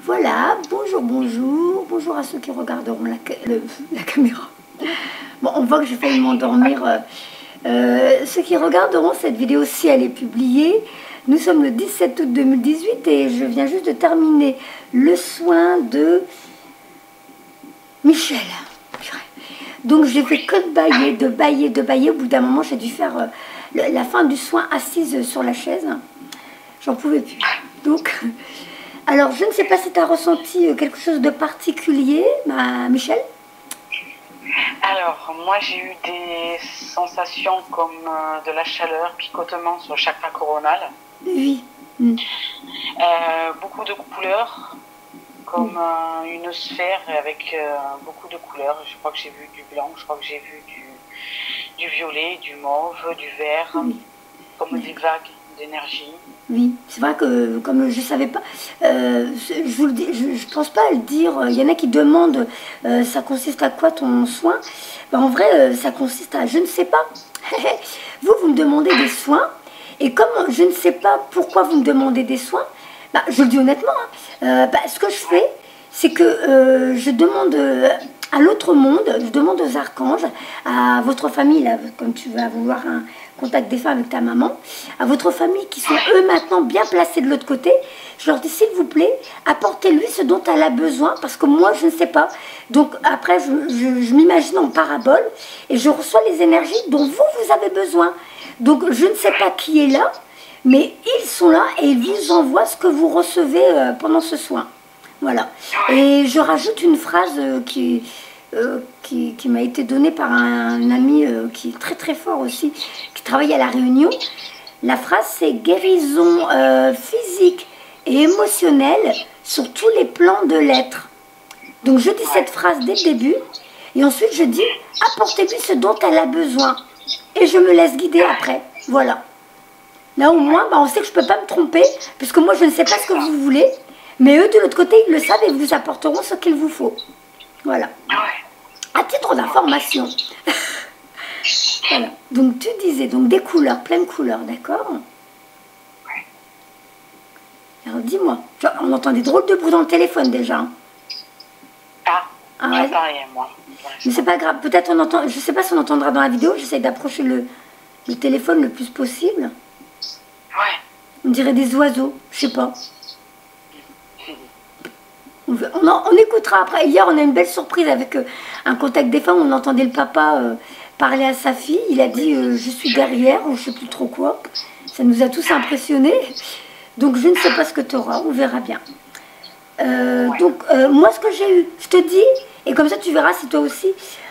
Voilà, bonjour, bonjour, bonjour à ceux qui regarderont la caméra. Bon, on voit que j'ai failli m'endormir. Ceux qui regarderont cette vidéo, si elle est publiée, nous sommes le 17 août 2018 et je viens juste de terminer le soin de Michel. Donc j'ai fait que de bailler. Au bout d'un moment, j'ai dû faire la fin du soin assise sur la chaise. J'en pouvais plus. Donc, alors je ne sais pas si tu as ressenti quelque chose de particulier, Michel. Alors, moi j'ai eu des sensations comme de la chaleur, picotement sur le chakra coronal. Oui. Beaucoup de couleurs, comme une sphère avec beaucoup de couleurs. Je crois que j'ai vu du blanc, je crois que j'ai vu du violet, du mauve, du vert, comme des vagues d'énergie. Oui, c'est vrai que comme je ne savais pas, je vous le dis, je pense pas à le dire. Il y en a qui demandent ça consiste à quoi ton soin. Ben, en vrai, ça consiste à je ne sais pas. Vous me demandez des soins. Et comme je ne sais pas pourquoi vous me demandez des soins, ben, je le dis honnêtement, ce que je fais, c'est que je demande à l'autre monde, je demande aux archanges, à votre famille, là, comme tu vas vouloir un contact défunt avec ta maman, à votre famille qui sont eux maintenant bien placés de l'autre côté, je leur dis s'il vous plaît, apportez-lui ce dont elle a besoin, parce que moi je ne sais pas. Donc après je m'imagine en parabole et je reçois les énergies dont vous avez besoin. Donc je ne sais pas qui est là, mais ils sont là et ils vous envoient ce que vous recevez pendant ce soin. Voilà. Et je rajoute une phrase qui m'a été donnée par un ami qui est très très fort aussi, qui travaille à La Réunion. La phrase c'est guérison physique et émotionnelle sur tous les plans de l'être. Donc je dis cette phrase dès le début et ensuite je dis apportez-lui ce dont elle a besoin et je me laisse guider après. Voilà. Là au moins on sait que je ne peux pas me tromper puisque moi je ne sais pas ce que vous voulez. Mais eux, de l'autre côté, ils le savent et vous apporteront ce qu'il vous faut. Voilà. À titre d'information. Voilà. Donc, tu disais, donc des couleurs, plein de couleurs, d'accord? Alors, dis-moi. On entend des drôles de bruit dans le téléphone, déjà. Ah, ouais. Pas rien, moi. Mais c'est pas grave. Peut-être on entend... Je ne sais pas si on entendra dans la vidéo. J'essaie d'approcher le téléphone le plus possible. Ouais. On dirait des oiseaux. Je sais pas. On écoutera après. Hier, on a une belle surprise avec un contact défunt où on entendait le papa parler à sa fille. Il a dit je suis derrière ou je sais plus trop quoi. Ça nous a tous impressionnés. Donc, je ne sais pas ce que tu auras. On verra bien. Donc, moi, ce que j'ai eu, je te dis, et comme ça, tu verras si toi aussi.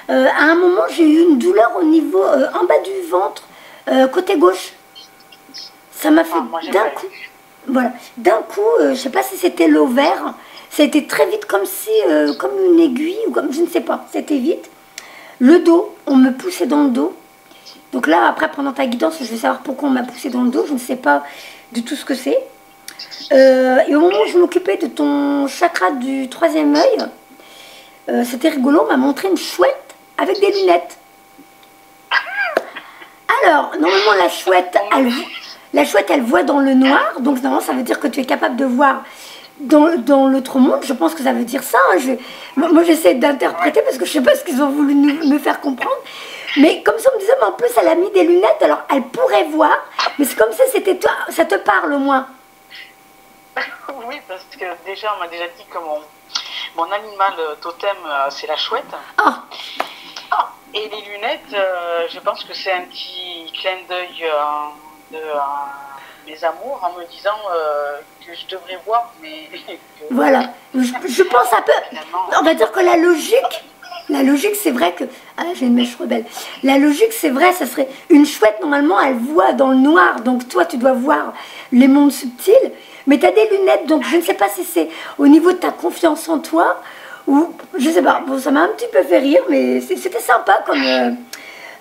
À un moment, j'ai eu une douleur au niveau en bas du ventre, côté gauche. Ça m'a fait d'un coup. Voilà. D'un coup, je ne sais pas si c'était l'ovaire. Ça a été très vite comme si, comme une aiguille, ou comme, je ne sais pas, c'était vite. Le dos, on me poussait dans le dos. Donc là, après, pendant ta guidance, je vais savoir pourquoi on m'a poussé dans le dos. Je ne sais pas du tout ce que c'est. Et au moment où je m'occupais de ton chakra du 3e œil, c'était rigolo, on m'a montré une chouette avec des lunettes. Alors, normalement, la chouette, elle voit dans le noir. Donc, normalement, ça veut dire que tu es capable de voir dans l'autre monde. Je pense que ça veut dire ça. Hein. Moi, j'essaie d'interpréter parce que je ne sais pas ce qu'ils ont voulu me faire comprendre. Mais comme ça, on me disait, mais en plus, elle a mis des lunettes, alors elle pourrait voir. Mais c'est comme si c'était toi, ça te parle au moins. Oui, parce que déjà, on m'a déjà dit que mon animal totem, c'est la chouette. Ah. Et les lunettes, je pense que c'est un petit clin d'œil de mes amours en me disant que je devrais voir, mais... Voilà. Je pense un peu... On va dire que la logique, c'est vrai que... Ah, j'ai une mèche rebelle. La logique, c'est vrai, ça serait... Une chouette, normalement, elle voit dans le noir. Donc, toi, tu dois voir les mondes subtils. Mais tu as des lunettes, donc je ne sais pas si c'est au niveau de ta confiance en toi ou... Je sais pas. Bon, ça m'a un petit peu fait rire, mais c'était sympa comme...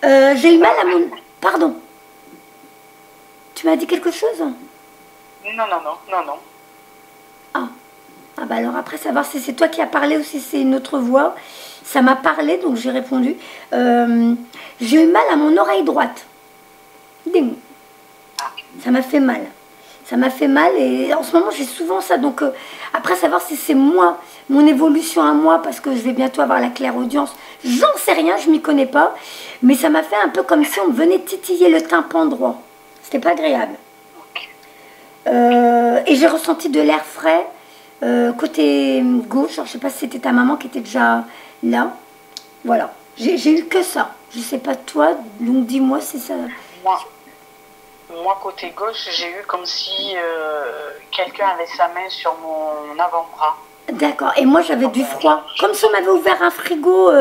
j'ai eu mal à mon... Pardon. Tu m'as dit quelque chose? Non. Ah bah alors après, savoir si c'est toi qui as parlé ou si c'est une autre voix. Ça m'a parlé, donc j'ai répondu. J'ai eu mal à mon oreille droite. Ding. Ça m'a fait mal. Ça m'a fait mal et en ce moment j'ai souvent ça. Donc après savoir si c'est moi, mon évolution à moi, parce que je vais bientôt avoir la clairaudience, j'en sais rien, je m'y connais pas. Mais ça m'a fait un peu comme si on me venait titiller le tympan droit. C'était pas agréable. Ok. Et j'ai ressenti de l'air frais côté gauche. Alors, je sais pas si c'était ta maman qui était déjà là. Voilà. J'ai eu que ça. Je sais pas toi, donc dis-moi si ça... Moi, moi, côté gauche, j'ai eu comme si quelqu'un avait sa main sur mon avant-bras. D'accord. Et moi, j'avais du froid. Comme si on m'avait ouvert un frigo.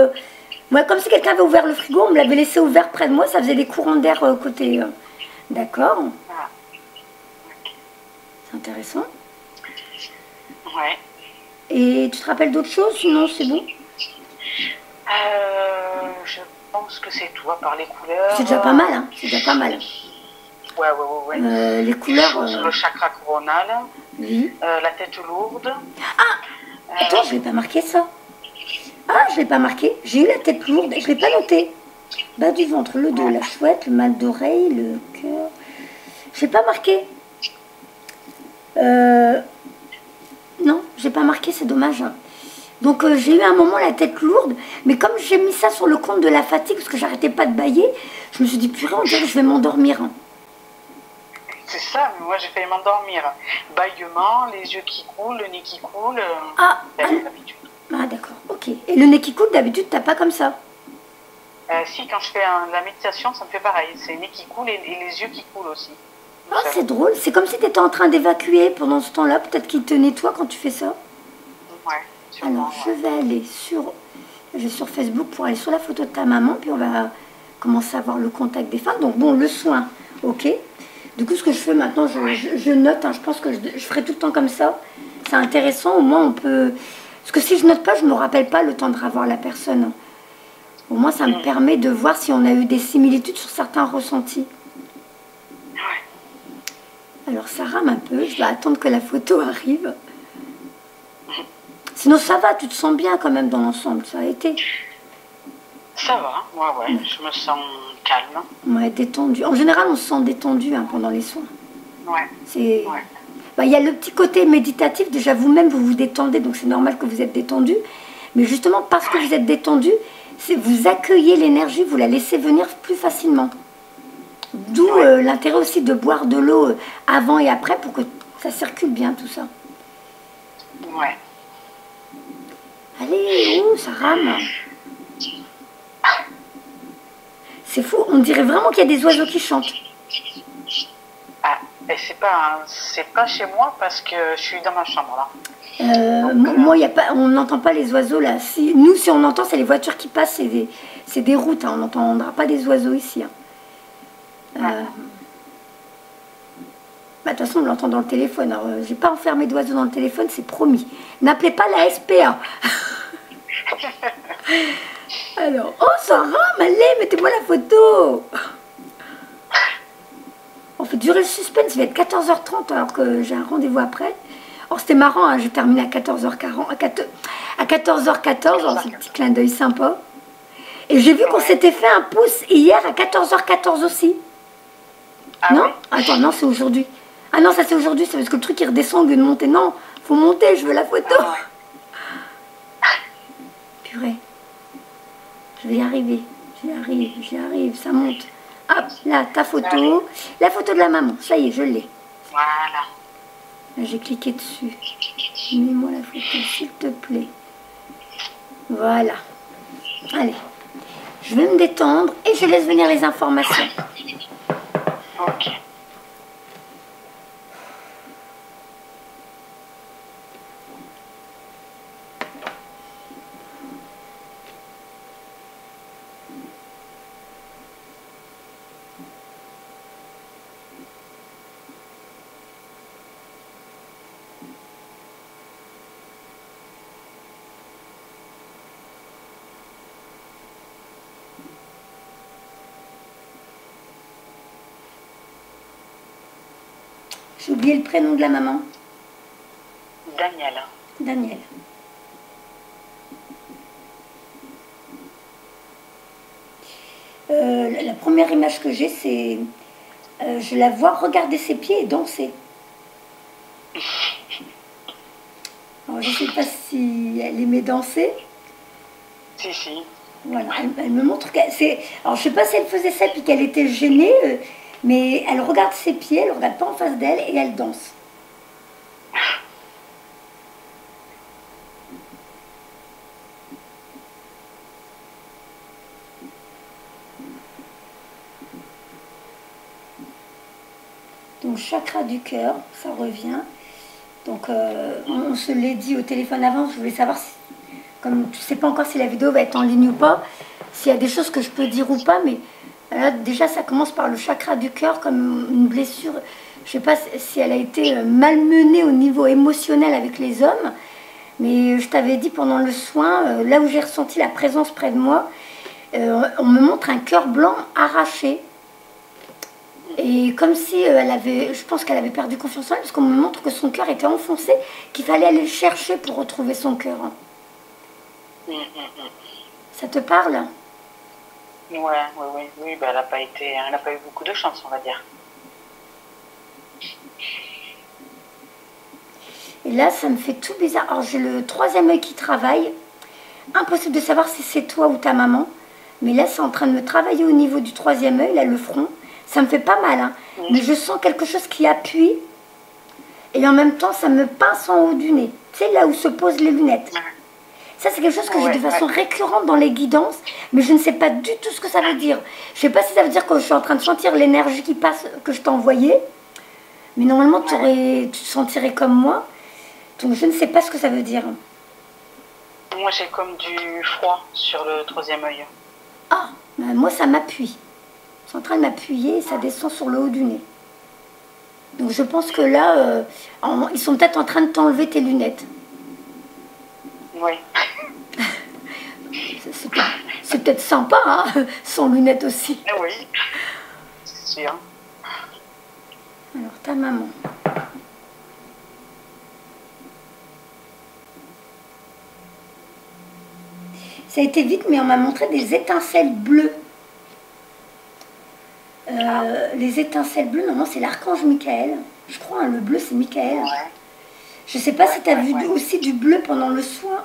Ouais, comme si quelqu'un avait ouvert le frigo, on me l'avait laissé ouvert près de moi. Ça faisait des courants d'air côté. D'accord. Voilà. C'est intéressant. Ouais. Et tu te rappelles d'autres choses? Sinon, c'est bon. Je pense que c'est tout, à part les couleurs. C'est déjà pas mal, hein. C'est déjà pas mal. Ouais. Les couleurs. Le chakra coronal, Oui. la tête lourde. Attends, je l'ai pas marqué ça. Ah, je l'ai pas marqué. J'ai eu la tête lourde. Je l'ai pas noté. Bas du ventre, le dos, la chouette, le mal d'oreille, le cœur. Je l'ai pas marqué. Non, j'ai pas marqué, c'est dommage. Donc j'ai eu un moment la tête lourde, mais comme j'ai mis ça sur le compte de la fatigue, parce que j'arrêtais pas de bâiller, je me suis dit, purée, on dirait que je vais m'endormir. C'est ça, mais moi j'ai failli m'endormir. Bâillement, les yeux qui coulent, le nez qui coule. D'habitude. Ah d'accord, ok. Et le nez qui coule, d'habitude, t'as pas comme ça? Si, quand je fais la méditation, ça me fait pareil. C'est le nez qui coule et les yeux qui coulent aussi. Ah, c'est drôle, c'est comme si tu étais en train d'évacuer pendant ce temps-là. Peut-être qu'il te nettoie quand tu fais ça. Ouais, sûrement. Alors, je vais aller sur Facebook pour aller sur la photo de ta maman, puis on va commencer à voir le contact des femmes. Donc, bon, le soin, ok. Du coup, ce que je fais maintenant, je note, hein, je pense que je ferai tout le temps comme ça. C'est intéressant, au moins on peut... Parce que si je note pas, je ne me rappelle pas le temps de revoir la personne. Au moins, ça me permet de voir si on a eu des similitudes sur certains ressentis. Alors ça rame un peu, je dois attendre que la photo arrive. Sinon ça va, tu te sens bien quand même dans l'ensemble, ça a été. Ça va, ouais, je me sens calme. Ouais, détendu. En général, on se sent détendu hein, pendant les soins. Ouais. C'est... Bah, y a le petit côté méditatif, déjà vous-même vous vous détendez, donc c'est normal que vous êtes détendu. Mais justement parce que vous êtes détendu, vous accueillez l'énergie, vous la laissez venir plus facilement. D'où l'intérêt aussi de boire de l'eau avant et après pour que ça circule bien tout ça. Ouais. Allez, ça rame. C'est fou, on dirait vraiment qu'il y a des oiseaux qui chantent. Ah, et c'est pas chez moi parce que je suis dans ma chambre là. Moi, on n'entend pas les oiseaux là. Si on entend, c'est les voitures qui passent, c'est des routes. Hein, on n'entendra pas des oiseaux ici. Hein. De toute façon, on l'entend dans le téléphone. Alors, j'ai pas enfermé d'oiseaux dans le téléphone, c'est promis. N'appelez pas la SPA. Alors, oh, ça rame, allez, mettez-moi la photo. On fait durer le suspense, il va être 14h30 alors que j'ai un rendez-vous après. Alors, c'était marrant, hein, je termine à 14h40, à 14h14, alors c'est un petit clin d'œil sympa. Et j'ai vu qu'on s'était fait un pouce hier à 14h14 aussi. Ah non, oui. attends, non, c'est aujourd'hui. Ah non, ça c'est aujourd'hui, c'est parce que le truc il redescend au lieu de monter. Non, faut monter, je veux la photo. Purée. Je vais y arriver, j'y arrive, ça monte. Hop, là, ta photo. La photo de la maman, ça y est, je l'ai. Voilà. Là, j'ai cliqué dessus. Mets-moi la photo, s'il te plaît. Voilà. Allez. Je vais me détendre et je laisse venir les informations. Ok. J'ai oublié le prénom de la maman. Daniel. Daniel. La première image que j'ai, c'est... je la vois regarder ses pieds et danser. Alors, je ne sais pas si elle aimait danser. Si, si. Voilà, elle me montre qu'elle... Alors, je ne sais pas si elle faisait ça puis qu'elle était gênée, mais elle regarde ses pieds, elle ne regarde pas en face d'elle et elle danse. Donc, chakra du cœur, ça revient. Donc, on se l'est dit au téléphone avant, je voulais savoir si, comme tu ne sais pas encore si la vidéo va être en ligne ou pas, s'il y a des choses que je peux dire ou pas, mais là, déjà, ça commence par le chakra du cœur, comme une blessure. Je ne sais pas si elle a été malmenée au niveau émotionnel avec les hommes, mais je t'avais dit pendant le soin, là où j'ai ressenti la présence près de moi, on me montre un cœur blanc arraché. Et comme si elle avait, je pense qu'elle avait perdu confiance en elle, parce qu'on me montre que son cœur était enfoncé, qu'il fallait aller le chercher pour retrouver son cœur. Ça te parle? Ouais, oui, bah, elle n'a pas eu beaucoup de chance, on va dire. Et là, ça me fait tout bizarre. Alors, j'ai le troisième œil qui travaille. Impossible de savoir si c'est toi ou ta maman. Mais là, c'est en train de me travailler au niveau du troisième œil, là, le front. Ça me fait pas mal, hein. Mais je sens quelque chose qui appuie. Et en même temps, ça me pince en haut du nez. Tu sais, là où se posent les lunettes. Ça, c'est quelque chose que j'ai de façon récurrente dans les guidances. Mais je ne sais pas du tout ce que ça veut dire. Je ne sais pas si ça veut dire que je suis en train de sentir l'énergie qui passe, que je t'ai envoyée. Mais normalement, tu te sentirais comme moi. Donc, je ne sais pas ce que ça veut dire. Moi, j'ai comme du froid sur le troisième œil. Ah, ben moi, ça m'appuie. C'est en train de m'appuyer et ça descend sur le haut du nez. Donc, je pense que là, ils sont peut-être en train de t'enlever tes lunettes. Oui. C'est peut-être sympa, hein, sans lunettes aussi. Oui, c'est sûr. Alors, ta maman. Ça a été vite, mais on m'a montré des étincelles bleues. Les étincelles bleues, normalement, c'est l'archange Michael. Je crois, hein, le bleu, c'est Michael. Ouais. Je ne sais pas si tu as vu aussi du bleu pendant le soin.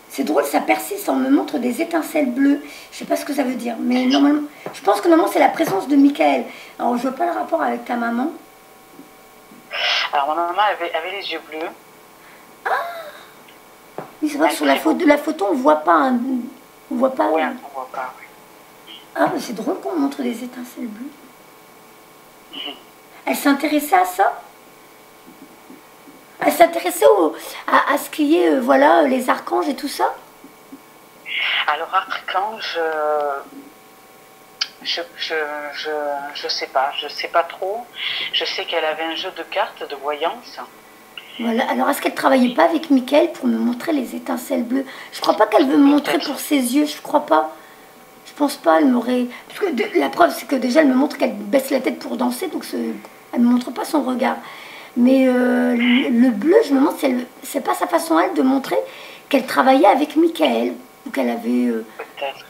C'est drôle, ça persiste, on me montre des étincelles bleues. Je ne sais pas ce que ça veut dire, mais normalement, je pense que normalement, c'est la présence de Michael. Alors, je ne vois pas le rapport avec ta maman. Alors, ma maman avait les yeux bleus. Oui, c'est vrai que sur la photo, on ne voit pas. Hein, on voit pas. Oui, on ne voit pas, oui. Ah, mais c'est drôle qu'on montre des étincelles bleues. Elle s'intéressait à ça? Elle s'intéressait à ce qui est, voilà, les archanges et tout ça? Alors, archange, je sais pas trop. Je sais qu'elle avait un jeu de cartes de voyance. Voilà. Alors, est-ce qu'elle ne travaillait pas avec Mickaël pour me montrer les étincelles bleues? Je crois pas qu'elle veut me montrer pour ses yeux, je crois pas. Je pense pas, elle m'aurait... Parce que la preuve, c'est que déjà, elle me montre qu'elle baisse la tête pour danser, donc elle ne me montre pas son regard. Mais le bleu, je me demande si c'est pas sa façon, elle, de montrer qu'elle travaillait avec Mickaël, ou qu'elle avait... Peut-être.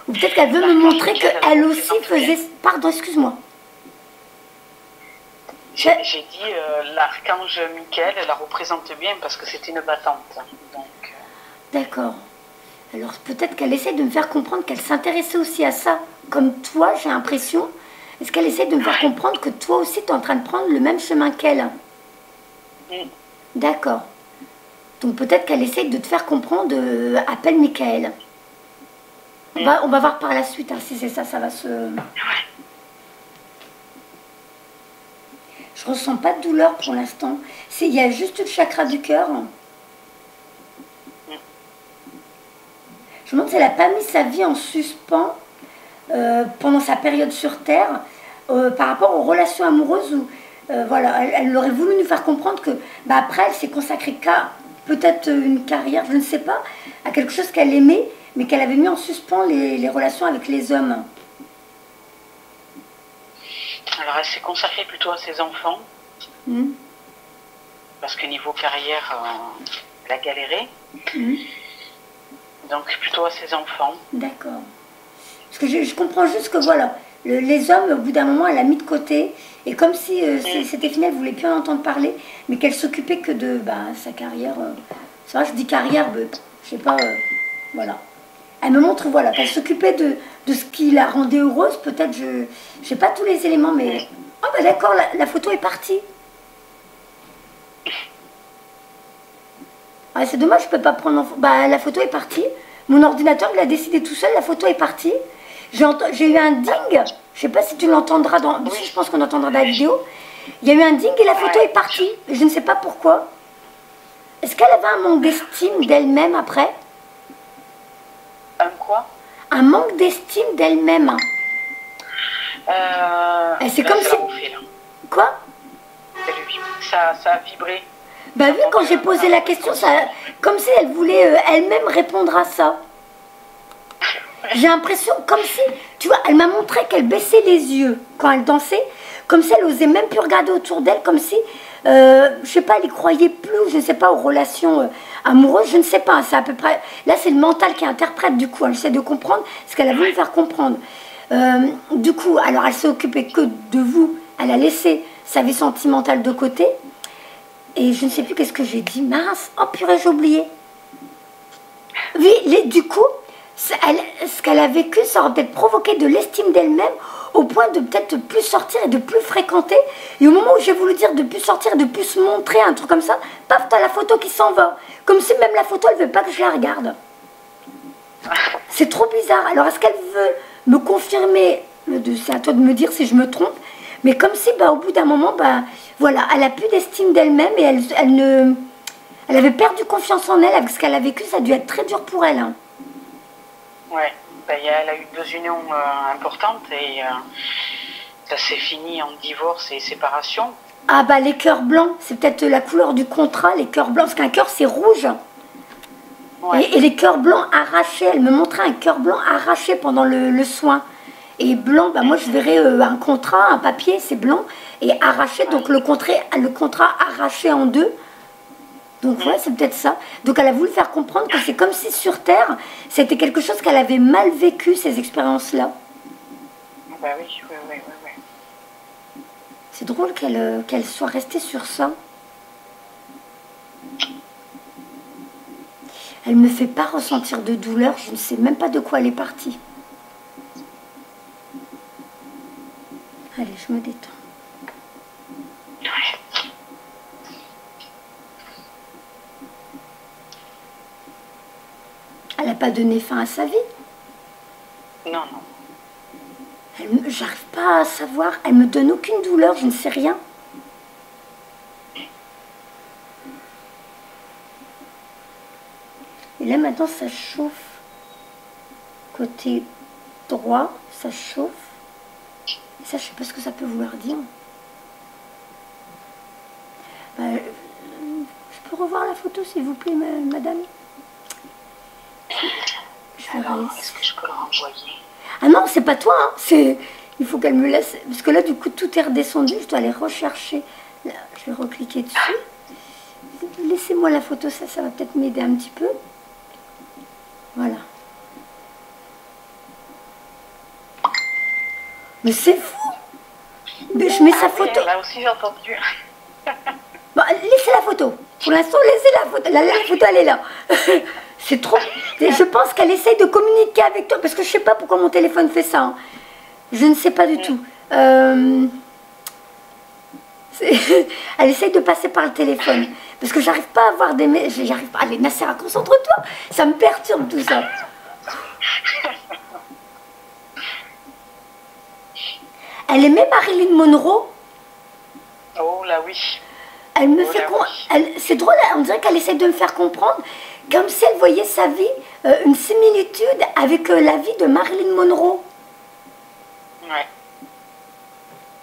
Ou peut-être qu'elle veut me montrer qu'elle aussi faisait... Pardon, excuse-moi. J'ai dit l'archange Michael, elle la représente bien parce que c'est une battante. D'accord. Alors peut-être qu'elle essaie de me faire comprendre qu'elle s'intéressait aussi à ça, comme toi, j'ai l'impression. Est-ce qu'elle essaie de me faire comprendre que toi aussi, tu es en train de prendre le même chemin qu'elle? D'accord. Donc peut-être qu'elle essaie de te faire comprendre, appelle Michael. On va voir par la suite, hein, si c'est ça, ça va se... Je ressens pas de douleur pour l'instant. Il y a juste le chakra du cœur. Je me demande si elle n'a pas mis sa vie en suspens pendant sa période sur Terre par rapport aux relations amoureuses où voilà, elle aurait voulu nous faire comprendre que après elle s'est consacrée qu'à peut-être une carrière, je ne sais pas, à quelque chose qu'elle aimait, mais qu'elle avait mis en suspens les relations avec les hommes. Alors elle s'est consacrée plutôt à ses enfants, parce que niveau carrière, elle a galéré. Donc plutôt à ses enfants. D'accord. Parce que je comprends juste que voilà, les hommes, au bout d'un moment, elle l'a mis de côté. Et comme si c'était fini, elle ne voulait plus en entendre parler, mais qu'elle s'occupait que de sa carrière. C'est vrai, je dis carrière, je sais pas, voilà. Elle me montre, voilà, qu'elle s'occupait de ce qui la rendait heureuse. Peut-être, je n'ai pas tous les éléments, mais... Oh, bah d'accord, la photo est partie. Ah, c'est dommage, je peux pas prendre... Bah, la photo est partie. Mon ordinateur, il a décidé tout seul, la photo est partie. J'ai eu un ding. Je sais pas si tu l'entendras dans... Si, je pense qu'on entendra dans la vidéo. Il y a eu un ding et la photo est partie. Je ne sais pas pourquoi. Est-ce qu'elle avait un manque d'estime d'elle-même après? Un quoi? Un manque d'estime d'elle-même. C'est comme si... Quoi? Ça a vibré. Bah oui, quand j'ai posé la question, comme si elle voulait elle-même répondre à ça. J'ai l'impression, comme si, tu vois, elle m'a montré qu'elle baissait les yeux quand elle dansait, comme si elle osait même plus regarder autour d'elle, comme si, je sais pas, elle y croyait plus, je ne sais pas, aux relations amoureuses, je ne sais pas, c'est à peu près, là c'est le mental qui interprète du coup, elle essaie de comprendre ce qu'elle a voulu faire comprendre. Du coup, alors elle s'est occupée que de vous, elle a laissé sa vie sentimentale de côté, et je ne sais plus qu'est-ce que j'ai dit, mince, oh purée, j'ai oublié. Oui, du coup, ce qu'elle a vécu, ça aurait peut-être provoqué de l'estime d'elle-même au point de peut-être plus sortir et de plus fréquenter. Et au moment où j'ai voulu dire de plus sortir, de plus se montrer, un truc comme ça, paf, t'as la photo qui s'en va. Comme si même la photo, elle veut pas que je la regarde. C'est trop bizarre. Alors, est-ce qu'elle veut me confirmer? C'est à toi de me dire si je me trompe. Mais comme si, au bout d'un moment, voilà, elle a plus d'estime d'elle-même et elle avait perdu confiance en elle avec ce qu'elle a vécu. Ça a dû être très dur pour elle. Hein. Ouais, elle a eu 2 unions importantes et ça s'est fini en divorce et séparation. Ah les cœurs blancs, c'est peut-être la couleur du contrat, les cœurs blancs, parce qu'un cœur c'est rouge. Ouais. Et les cœurs blancs arrachés, elle me montrait un cœur blanc arraché pendant le soin. Et blanc, moi je verrais un contrat, un papier, c'est blanc, et arraché, donc le contrat arraché en deux. Donc ouais, c'est peut-être ça. Donc elle a voulu faire comprendre que c'est comme si sur Terre, c'était quelque chose qu'elle avait mal vécu, ces expériences-là. Oui. C'est drôle qu'elle soit restée sur ça. Elle me fait pas ressentir de douleur, je ne sais même pas de quoi elle est partie. Allez, je me détends. Elle n'a pas donné fin à sa vie. Non. J'arrive pas à savoir. Elle me donne aucune douleur, je ne sais rien. Et là maintenant ça chauffe. Côté droit, ça chauffe. Et ça, je sais pas ce que ça peut vouloir dire. Je peux revoir la photo s'il vous plaît, madame? Est-ce que je peux le renvoyer? Ah non, c'est pas toi, hein. Il faut qu'elle me laisse, parce que là du coup tout est redescendu, je dois aller rechercher. Là, je vais recliquer dessus. Laissez-moi la photo, ça va peut-être m'aider un petit peu. Voilà. Mais c'est fou. Mais je mets sa photo. Là aussi j'ai entendu. Laissez la photo. Pour l'instant, laissez la photo. La photo, elle est là. C'est trop... Je pense qu'elle essaye de communiquer avec toi. Parce que je ne sais pas pourquoi mon téléphone fait ça. Hein. Je ne sais pas du tout. Elle essaye de passer par le téléphone. Parce que j'arrive pas à avoir des... J'arrive pas... Allez, Nassera, concentre-toi. Ça me perturbe tout ça. Elle aimait Marilyn Monroe. Oh là oui. Elle me fait c'est drôle, on dirait qu'elle essaie de me faire comprendre, comme si elle voyait sa vie, une similitude avec la vie de Marilyn Monroe. Ouais,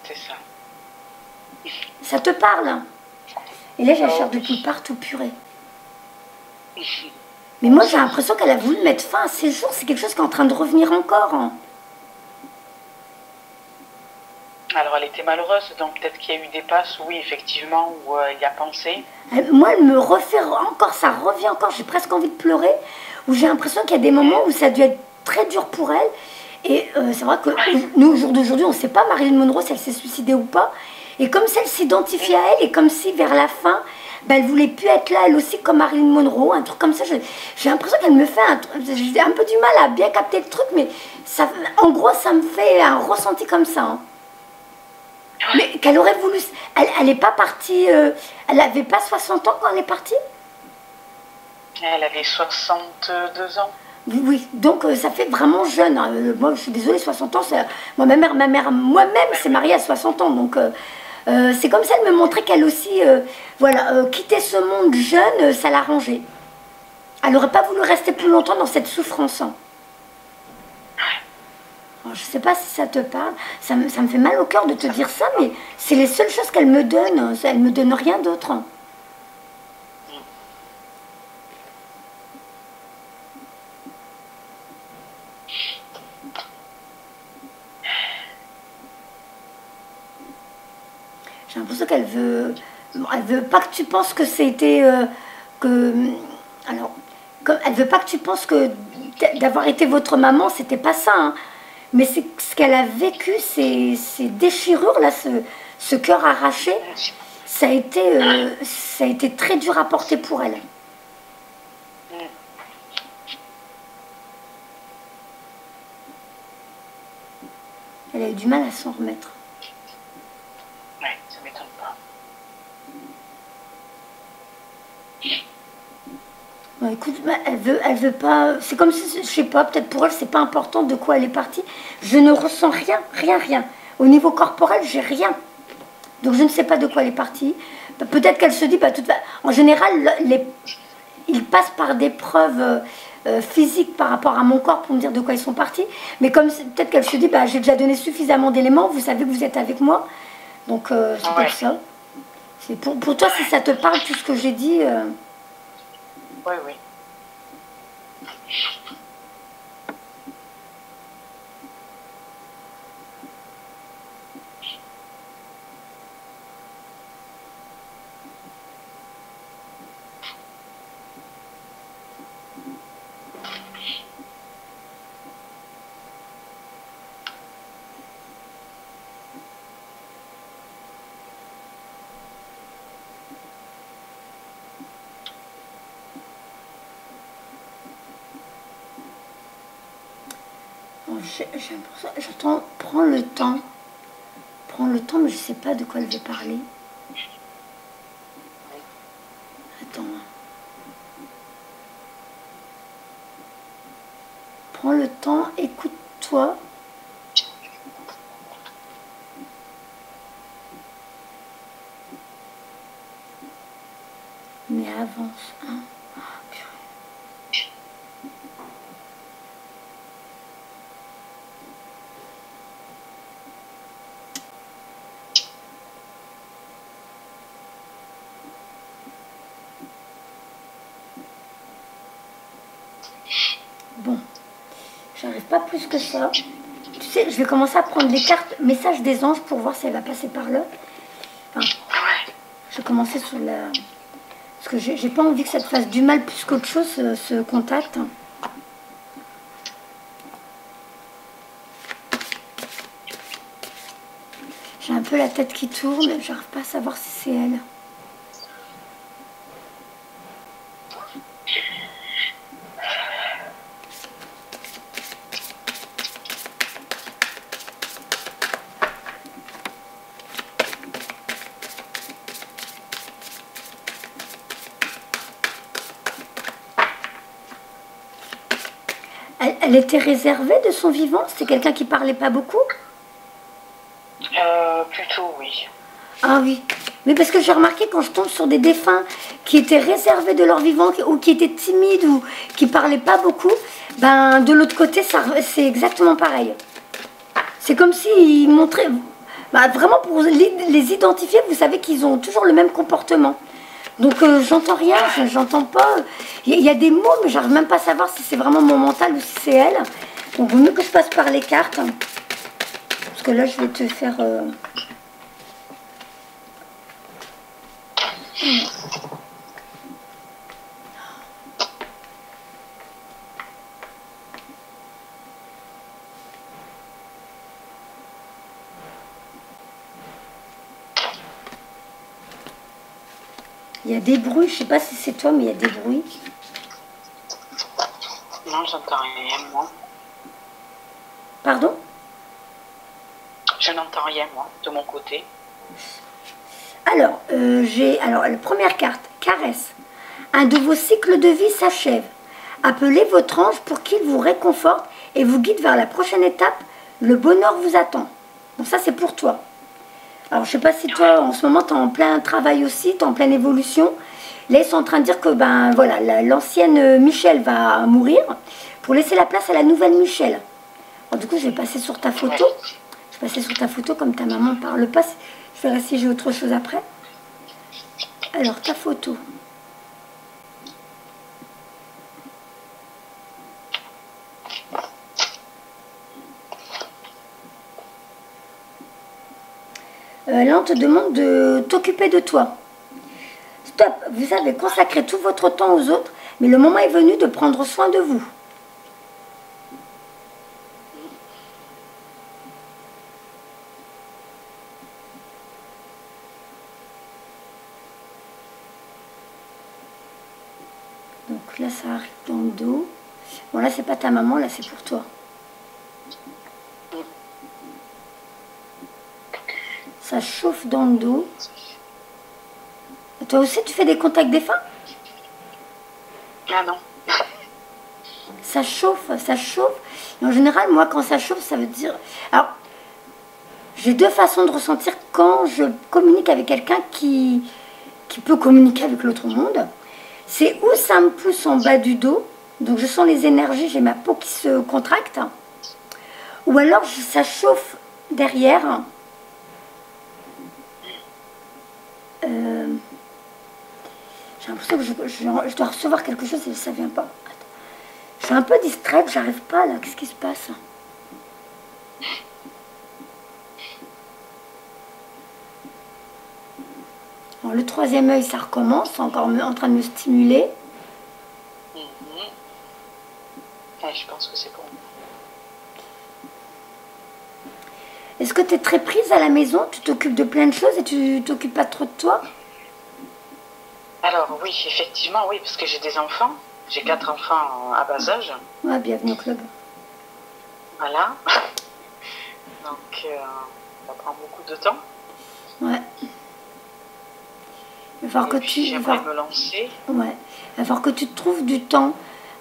c'est ça. Ça te parle, hein? Et là, j'ai cherché depuis partout, purée. Mais moi, j'ai l'impression qu'elle a voulu mettre fin à ses jours. C'est quelque chose qui est en train de revenir encore. Hein. Alors, elle était malheureuse, donc peut-être qu'il y a eu des passes, oui, effectivement, où elle y a pensé. Moi, elle me refait encore, ça revient encore, j'ai presque envie de pleurer, où j'ai l'impression qu'il y a des moments où ça a dû être très dur pour elle, Et c'est vrai que nous, au jour d'aujourd'hui, on ne sait pas Marilyn Monroe si elle s'est suicidée ou pas. Et comme si elle s'identifiait à elle, et comme si vers la fin, ben, elle voulait plus être là, elle aussi, comme Marilyn Monroe, un truc comme ça. J'ai l'impression qu'elle me fait j'ai un peu du mal à bien capter le truc, mais ça, en gros, ça me fait un ressenti comme ça. Hein. Mais qu'elle aurait voulu... Elle n'est pas partie... elle n'avait pas 60 ans quand elle est partie? Elle avait 62 ans. Oui, oui. Donc ça fait vraiment jeune. Hein. Moi, je suis désolée, 60 ans, moi, ma mère moi-même s'est mariée à 60 ans. Donc c'est comme ça, elle me montrait qu'elle aussi, voilà, quitter ce monde jeune, ça l'arrangeait. Elle n'aurait pas voulu rester plus longtemps dans cette souffrance. Hein. Alors, je ne sais pas si ça te parle. Ça me fait mal au cœur de te dire ça, mais c'est les seules choses qu'elle me donne. Elle ne me donne rien d'autre. J'ai l'impression qu'elle veut... Elle veut pas que tu penses que c'était... alors, elle veut pas que tu penses que d'avoir été votre maman, c'était pas ça. Hein. Mais c'est ce qu'elle a vécu, ces déchirures, là, ce cœur arraché, ça a été très dur à porter pour elle. Elle a eu du mal à s'en remettre. Ouais, ça m'étonne pas. Bon, écoute, elle veut pas. C'est comme si, je sais pas, peut-être pour elle, c'est pas important de quoi elle est partie. Je ne ressens rien, rien, rien. Au niveau corporel, j'ai rien. Donc je ne sais pas de quoi elle est partie. Peut-être qu'elle se dit, bah, en général, ils passent par des preuves physiques par rapport à mon corps pour me dire de quoi ils sont partis. Mais comme peut-être qu'elle se dit, bah, j'ai déjà donné suffisamment d'éléments, vous savez que vous êtes avec moi. Donc c'est peut-être ça. Pour toi, si ça te parle, tout ce que j'ai dit... Oui, oui. J'entends, prends le temps, mais je ne sais pas de quoi elle veut parler. Attends. Prends le temps, écoute-toi. Mais avance, hein. Bon, j'arrive pas plus que ça. Tu sais, je vais commencer à prendre les cartes messages des anges pour voir si elle va passer par là. Enfin, je vais commencer sur la... Parce que j'ai pas envie que ça te fasse du mal plus qu'autre chose, ce contact. J'ai un peu la tête qui tourne, j'arrive pas à savoir si c'est elle. Elle était réservée de son vivant? C'était quelqu'un qui parlait pas beaucoup? Plutôt oui. Ah oui. Mais parce que j'ai remarqué quand je tombe sur des défunts qui étaient réservés de leur vivant ou qui étaient timides ou qui parlaient pas beaucoup, ben de l'autre côté, c'est exactement pareil. C'est comme s'ils montraient... Ben, vraiment pour les identifier, vous savez qu'ils ont toujours le même comportement. Donc j'entends rien, j'entends pas. Il y a des mots, mais j'arrive même pas à savoir si c'est vraiment mon mental ou si c'est elle. Donc vaut mieux que je passe par les cartes. Parce que là, je vais te faire... Il y a des bruits, je sais pas si c'est toi, mais il y a des bruits. Non, j'entends rien, moi. Pardon? Je n'entends rien, moi, de mon côté. Alors, alors, la première carte, caresse. Un de vos cycles de vie s'achève. Appelez votre ange pour qu'il vous réconforte et vous guide vers la prochaine étape. Le bonheur vous attend. Bon, ça, c'est pour toi. Alors, je sais pas si toi, en ce moment, tu es en plein travail aussi, tu es en pleine évolution. Là, ils sont en train de dire que, ben, voilà, l'ancienne Michel va mourir pour laisser la place à la nouvelle Michel. Alors, du coup, je vais passer sur ta photo. Je vais passer sur ta photo comme ta maman ne parle pas. Je verrai si j'ai autre chose après. Alors, ta photo. Là, on te demande de t'occuper de toi. Stop, vous avez consacré tout votre temps aux autres, mais le moment est venu de prendre soin de vous. Donc là, ça arrive dans le dos. Bon, là, c'est pas ta maman, là, c'est pour toi. Ça chauffe dans le dos. Et toi aussi, tu fais des contacts défunts? Ah non. Ça chauffe, ça chauffe. Et en général, moi, quand ça chauffe, ça veut dire... Alors, j'ai deux façons de ressentir quand je communique avec quelqu'un qui peut communiquer avec l'autre monde. C'est où ça me pousse en bas du dos, donc je sens les énergies, j'ai ma peau qui se contracte. Ou alors, ça chauffe derrière. J'ai l'impression que je dois recevoir quelque chose et ça vient pas. Attends. Je suis un peu distraite, j'arrive pas là. Qu'est-ce qui se passe? Alors, le troisième œil, ça recommence, c'est encore en train de me stimuler. Ouais, je pense que c'est bon. Est-ce que tu es très prise à la maison? Tu t'occupes de plein de choses et tu t'occupes pas trop de toi? Alors oui, effectivement, oui, parce que j'ai des enfants. J'ai 4 enfants à bas âge. Ouais, bienvenue au club. Voilà. Donc, ça prend beaucoup de temps. Ouais. Il va falloir que tu... J'aimerais me lancer. Ouais. Il va falloir que tu te trouves du temps.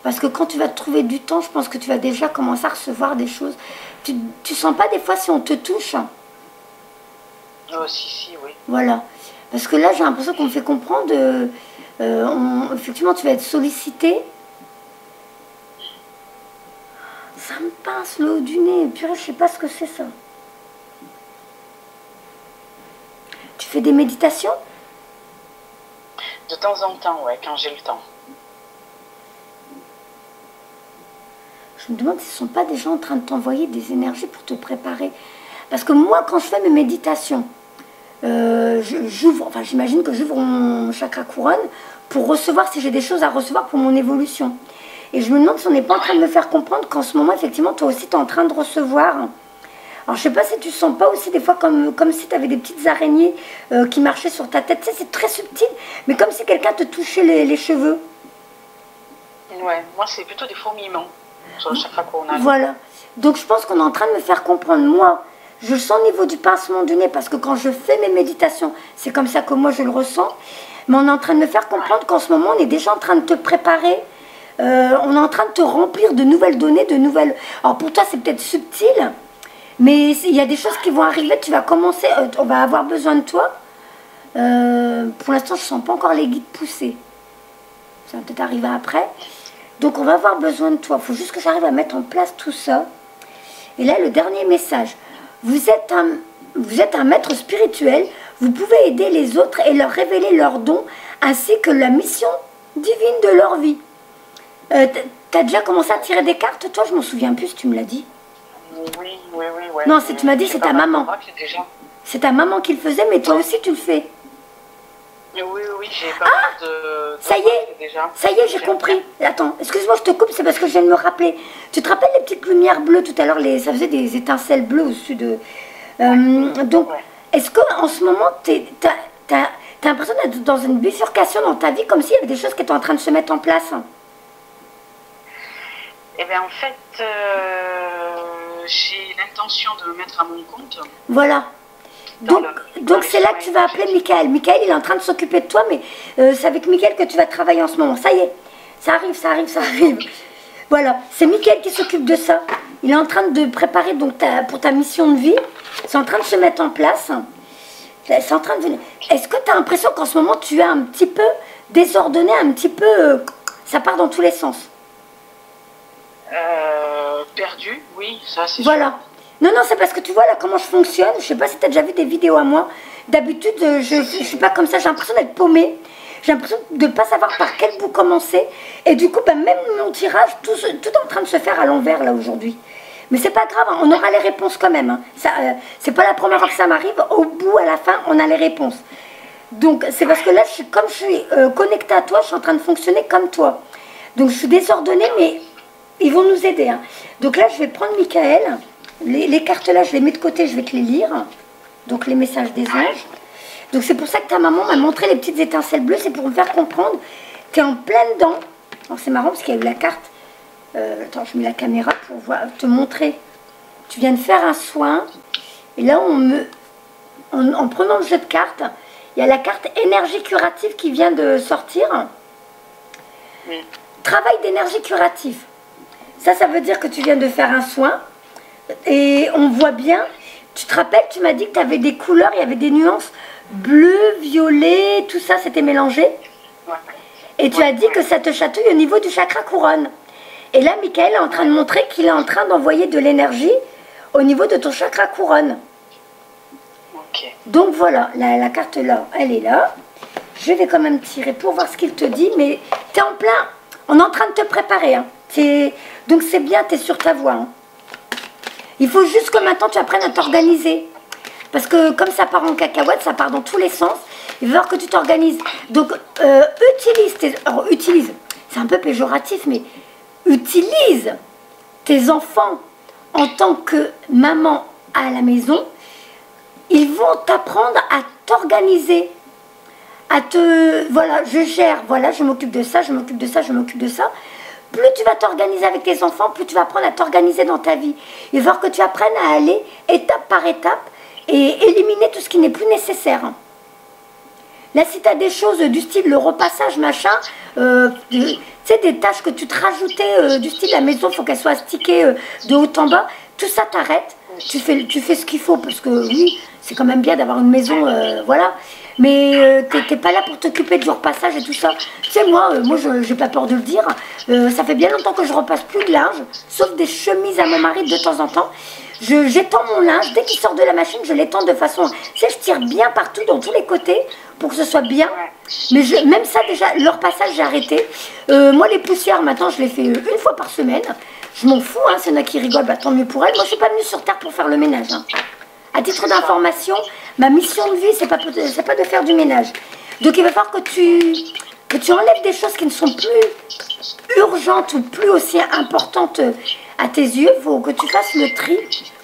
Parce que quand tu vas te trouver du temps, je pense que tu vas déjà commencer à recevoir des choses. Tu sens pas des fois si on te touche? Oh, si, oui. Voilà. Parce que là, j'ai l'impression qu'on me fait comprendre, effectivement, tu vas être sollicité. Ça me pince le haut du nez. Purée, je sais pas ce que c'est ça. Tu fais des méditations? De temps en temps, ouais, quand j'ai le temps. Je me demande si ce ne sont pas des gens en train de t'envoyer des énergies pour te préparer. Parce que moi, quand je fais mes méditations, j'ouvre, enfin j'imagine que j'ouvre mon chakra couronne pour recevoir si j'ai des choses à recevoir pour mon évolution. Et je me demande si on n'est pas en train de me faire comprendre qu'en ce moment, effectivement, toi aussi, tu es en train de recevoir. Alors, je sais pas si tu sens pas aussi des fois comme si tu avais des petites araignées qui marchaient sur ta tête. Tu sais, c'est très subtil, mais comme si quelqu'un te touchait les cheveux. Ouais, moi, c'est plutôt des fourmillements sur le chakra coronal. Voilà. Donc, je pense qu'on est en train de me faire comprendre, moi, je le sens au niveau du pincement du nez, parce que quand je fais mes méditations, c'est comme ça que moi, je le ressens. Mais on est en train de me faire comprendre qu'en ce moment, on est déjà en train de te préparer. On est en train de te remplir de nouvelles données, de nouvelles... Alors, pour toi, c'est peut-être subtil, mais il y a des choses qui vont arriver. Tu vas commencer... on va avoir besoin de toi. Pour l'instant, je ne sens pas encore les guides pousser. Ça va peut-être arriver après. Donc, on va avoir besoin de toi. Il faut juste que j'arrive à mettre en place tout ça. Et là, le dernier message. Vous êtes un maître spirituel. Vous pouvez aider les autres et leur révéler leurs dons, ainsi que la mission divine de leur vie. T'as déjà commencé à tirer des cartes, toi? Je m'en souviens plus si tu me l'as dit. Oui. Non, tu m'as dit c'est ta maman. C'est ta maman qui le faisait, mais toi aussi tu le fais. Oui, j'ai pas mal de... Ça y est, j'ai compris. Attends, excuse-moi, je te coupe, c'est parce que je viens de me rappeler. Tu te rappelles les petites lumières bleues tout à l'heure, ça faisait des étincelles bleues au-dessus de... Donc, est-ce qu'en ce moment, Tu as l'impression d'être dans une bifurcation dans ta vie, comme s'il y avait des choses qui étaient en train de se mettre en place. Eh bien, en fait, j'ai l'intention de me mettre à mon compte. Voilà. Donc c'est là que tu vas appeler Michael. Michael, il est en train de s'occuper de toi, mais c'est avec Michael que tu vas travailler en ce moment. Ça y est, ça arrive, ça arrive, ça arrive. Voilà, c'est Michael qui s'occupe de ça. Il est en train de préparer donc pour ta mission de vie. C'est en train de se mettre en place. C'est en train de venir. Est-ce que tu as l'impression qu'en ce moment, tu es un petit peu désordonné, un petit peu... ça part dans tous les sens? Perdu, oui, ça c'est voilà. Non, non, c'est parce que tu vois là comment je fonctionne. Je sais pas si tu as déjà vu des vidéos à moi. D'habitude, je suis pas comme ça. J'ai l'impression d'être paumée. J'ai l'impression de ne pas savoir par quel bout commencer. Et du coup, même mon tirage, tout est en train de se faire à l'envers là aujourd'hui. Mais c'est pas grave, hein, on aura les réponses quand même. Hein. C'est pas la première fois que ça m'arrive. Au bout, à la fin, on a les réponses. Donc, c'est parce que là, comme je suis connectée à toi, je suis en train de fonctionner comme toi. Donc, je suis désordonnée, mais ils vont nous aider. Hein. Donc là, je vais prendre Michael. Les cartes là, je les mets de côté, je vais te les lire. Donc, les messages des anges. Donc, c'est pour ça que ta maman m'a montré les petites étincelles bleues. C'est pour me faire comprendre. Tu es en plein dedans. Alors, c'est marrant parce qu'il y a eu la carte. Attends, je mets la caméra pour te montrer. Tu viens de faire un soin. Et là, en prenant le jeu de cartes, il y a la carte énergie curative qui vient de sortir. Oui. Travail d'énergie curative. Ça veut dire que tu viens de faire un soin. Et on voit bien, tu te rappelles, tu m'as dit que tu avais des couleurs, il y avait des nuances bleu, violet, tout ça, c'était mélangé. Ouais. Et tu as dit que ça te chatouille au niveau du chakra couronne. Et là, Michael est en train de montrer qu'il est en train d'envoyer de l'énergie au niveau de ton chakra couronne. Okay. Donc voilà, la carte là, elle est là. Je vais quand même tirer pour voir ce qu'il te dit, mais tu es en plein, on est en train de te préparer. Hein. Donc c'est bien, tu es sur ta voie. Hein. Il faut juste que maintenant tu apprennes à t'organiser. Parce que comme ça part en cacahuète, ça part dans tous les sens. Il va falloir que tu t'organises. Donc utilise, c'est un peu péjoratif, mais utilise tes enfants en tant que maman à la maison. Ils vont t'apprendre à t'organiser. Voilà, je gère, voilà, je m'occupe de ça, je m'occupe de ça, je m'occupe de ça. Plus tu vas t'organiser avec tes enfants, plus tu vas apprendre à t'organiser dans ta vie. Il va falloir que tu apprennes à aller étape par étape et éliminer tout ce qui n'est plus nécessaire. Là, si tu as des choses du style le repassage, machin, tu sais, des tâches que tu te rajoutais du style la maison, il faut qu'elle soit astiquée de haut en bas, tout ça t'arrête. Tu fais ce qu'il faut, parce que oui, c'est quand même bien d'avoir une maison, voilà. Mais t'es pas là pour t'occuper du repassage et tout ça. Tu sais, moi j'ai pas peur de le dire. Ça fait bien longtemps que je repasse plus de linge, sauf des chemises à mon mari de temps en temps. J'étends mon linge, dès qu'il sort de la machine, je l'étends de façon... Tu sais, je tire bien partout, dans tous les côtés, pour que ce soit bien. Mais même ça, déjà, le repassage, j'ai arrêté. Moi, les poussières, maintenant, je les fais une fois par semaine. Je m'en fous, hein, s'il y en a qui rigolent, bah, tant mieux pour elles. Moi, je suis pas venue sur Terre pour faire le ménage. Hein. À titre d'information, ma mission de vie, c'est pas de faire du ménage. Donc il va falloir que tu enlèves des choses qui ne sont plus urgentes ou plus aussi importantes à tes yeux. Il faut que tu fasses le tri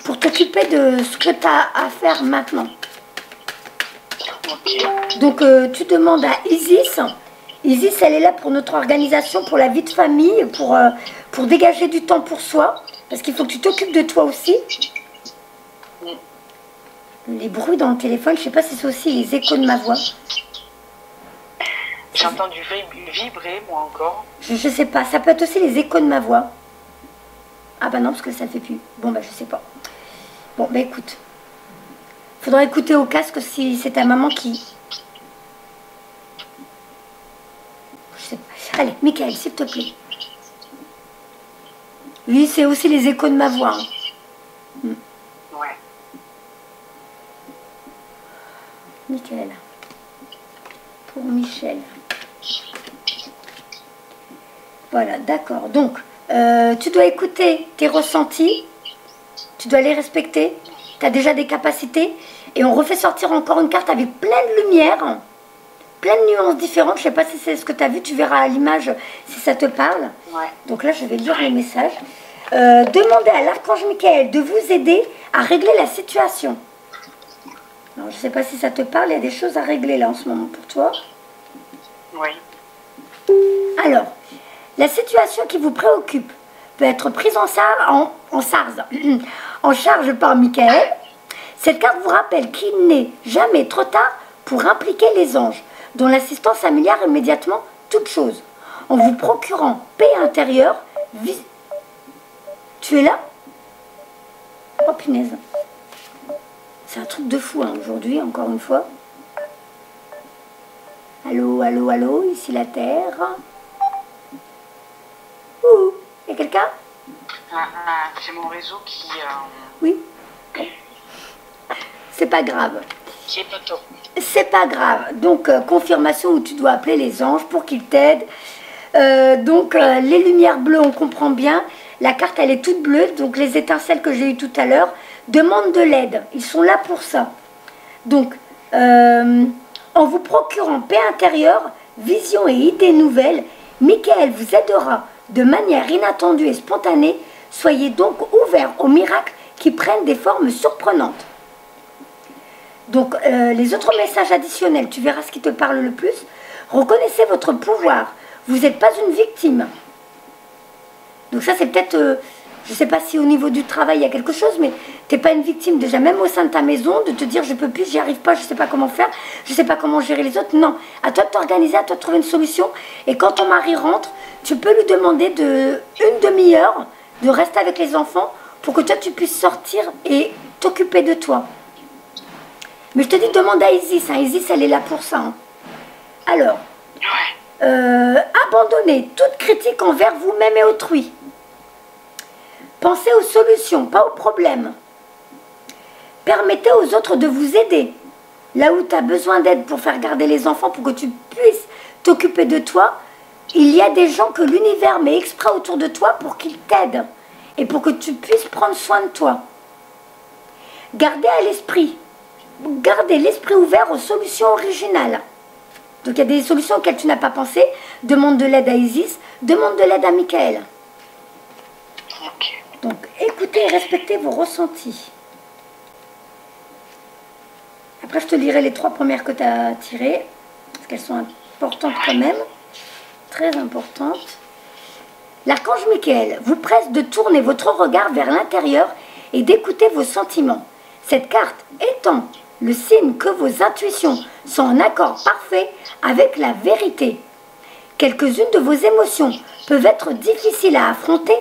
pour t'occuper de ce que tu as à faire maintenant. Donc tu demandes à Isis. Isis, elle est là pour notre organisation, pour la vie de famille, pour dégager du temps pour soi. Parce qu'il faut que tu t'occupes de toi aussi. Les bruits dans le téléphone, je ne sais pas si c'est aussi les échos de ma voix. J'ai entendu vibrer, moi encore. Je ne sais pas, ça peut être aussi les échos de ma voix. Ah bah non, parce que ça ne fait plus. Bon bah je sais pas. Bon bah écoute. Faudra écouter au casque si c'est ta maman qui... Je sais pas. Allez, Michael, s'il te plaît. Oui, c'est aussi les échos de ma voix. Hein. Ouais. Michael. Pour Michel. Voilà, d'accord. Donc, tu dois écouter tes ressentis. Tu dois les respecter. Tu as déjà des capacités. Et on refait sortir encore une carte avec plein de lumière. Plein de nuances différentes. Je ne sais pas si c'est ce que tu as vu. Tu verras à l'image si ça te parle. Ouais. Donc là, je vais lire les messages. Demandez à l'archange Michael de vous aider à régler la situation. Alors, je ne sais pas si ça te parle, il y a des choses à régler là en ce moment pour toi. Oui. Alors, la situation qui vous préoccupe peut être prise en charge par Michael. Cette carte vous rappelle qu'il n'est jamais trop tard pour impliquer les anges, dont l'assistance améliore immédiatement toute chose. En vous procurant paix intérieure, tu es là? Oh punaise. C'est un truc de fou hein, aujourd'hui, encore une fois. Allô, allô, allô, ici la Terre. Ouh, y a quelqu'un? C'est mon réseau qui... Oui. C'est pas grave. qui est pas top. C'est pas grave. Donc, confirmation où tu dois appeler les anges pour qu'ils t'aident. Les lumières bleues, on comprend bien. La carte, elle est toute bleue. Donc, les étincelles que j'ai eues tout à l'heure demandent de l'aide. Ils sont là pour ça. Donc, en vous procurant paix intérieure, vision et idées nouvelles, Michael vous aidera de manière inattendue et spontanée. Soyez donc ouverts aux miracles qui prennent des formes surprenantes. Donc, les autres messages additionnels, tu verras ce qui te parle le plus. Reconnaissez votre pouvoir. Vous n'êtes pas une victime. Donc ça, c'est peut-être, je ne sais pas si au niveau du travail, il y a quelque chose, mais tu n'es pas une victime déjà, même au sein de ta maison, de te dire, je ne peux plus, j'y arrive pas, je ne sais pas comment faire, je ne sais pas comment gérer les autres. Non, à toi de t'organiser, à toi de trouver une solution. Et quand ton mari rentre, tu peux lui demander une demi-heure de rester avec les enfants pour que toi, tu puisses sortir et t'occuper de toi. Mais je te dis, demande à Isis. Hein. Isis, elle est là pour ça. Hein. Alors, abandonnez toute critique envers vous-même et autrui. Pensez aux solutions, pas aux problèmes. Permettez aux autres de vous aider. Là où tu as besoin d'aide pour faire garder les enfants, pour que tu puisses t'occuper de toi, il y a des gens que l'univers met exprès autour de toi pour qu'ils t'aident et pour que tu puisses prendre soin de toi. Gardez l'esprit ouvert aux solutions originales. Donc il y a des solutions auxquelles tu n'as pas pensé. Demande de l'aide à Isis, demande de l'aide à Michael. Ok. Donc écoutez et respectez vos ressentis. Après je te lirai les 3 premières que tu as tirées, parce qu'elles sont importantes quand même, très importantes. L'archange Michael vous presse de tourner votre regard vers l'intérieur et d'écouter vos sentiments. Cette carte étant le signe que vos intuitions sont en accord parfait avec la vérité. Quelques-unes de vos émotions peuvent être difficiles à affronter,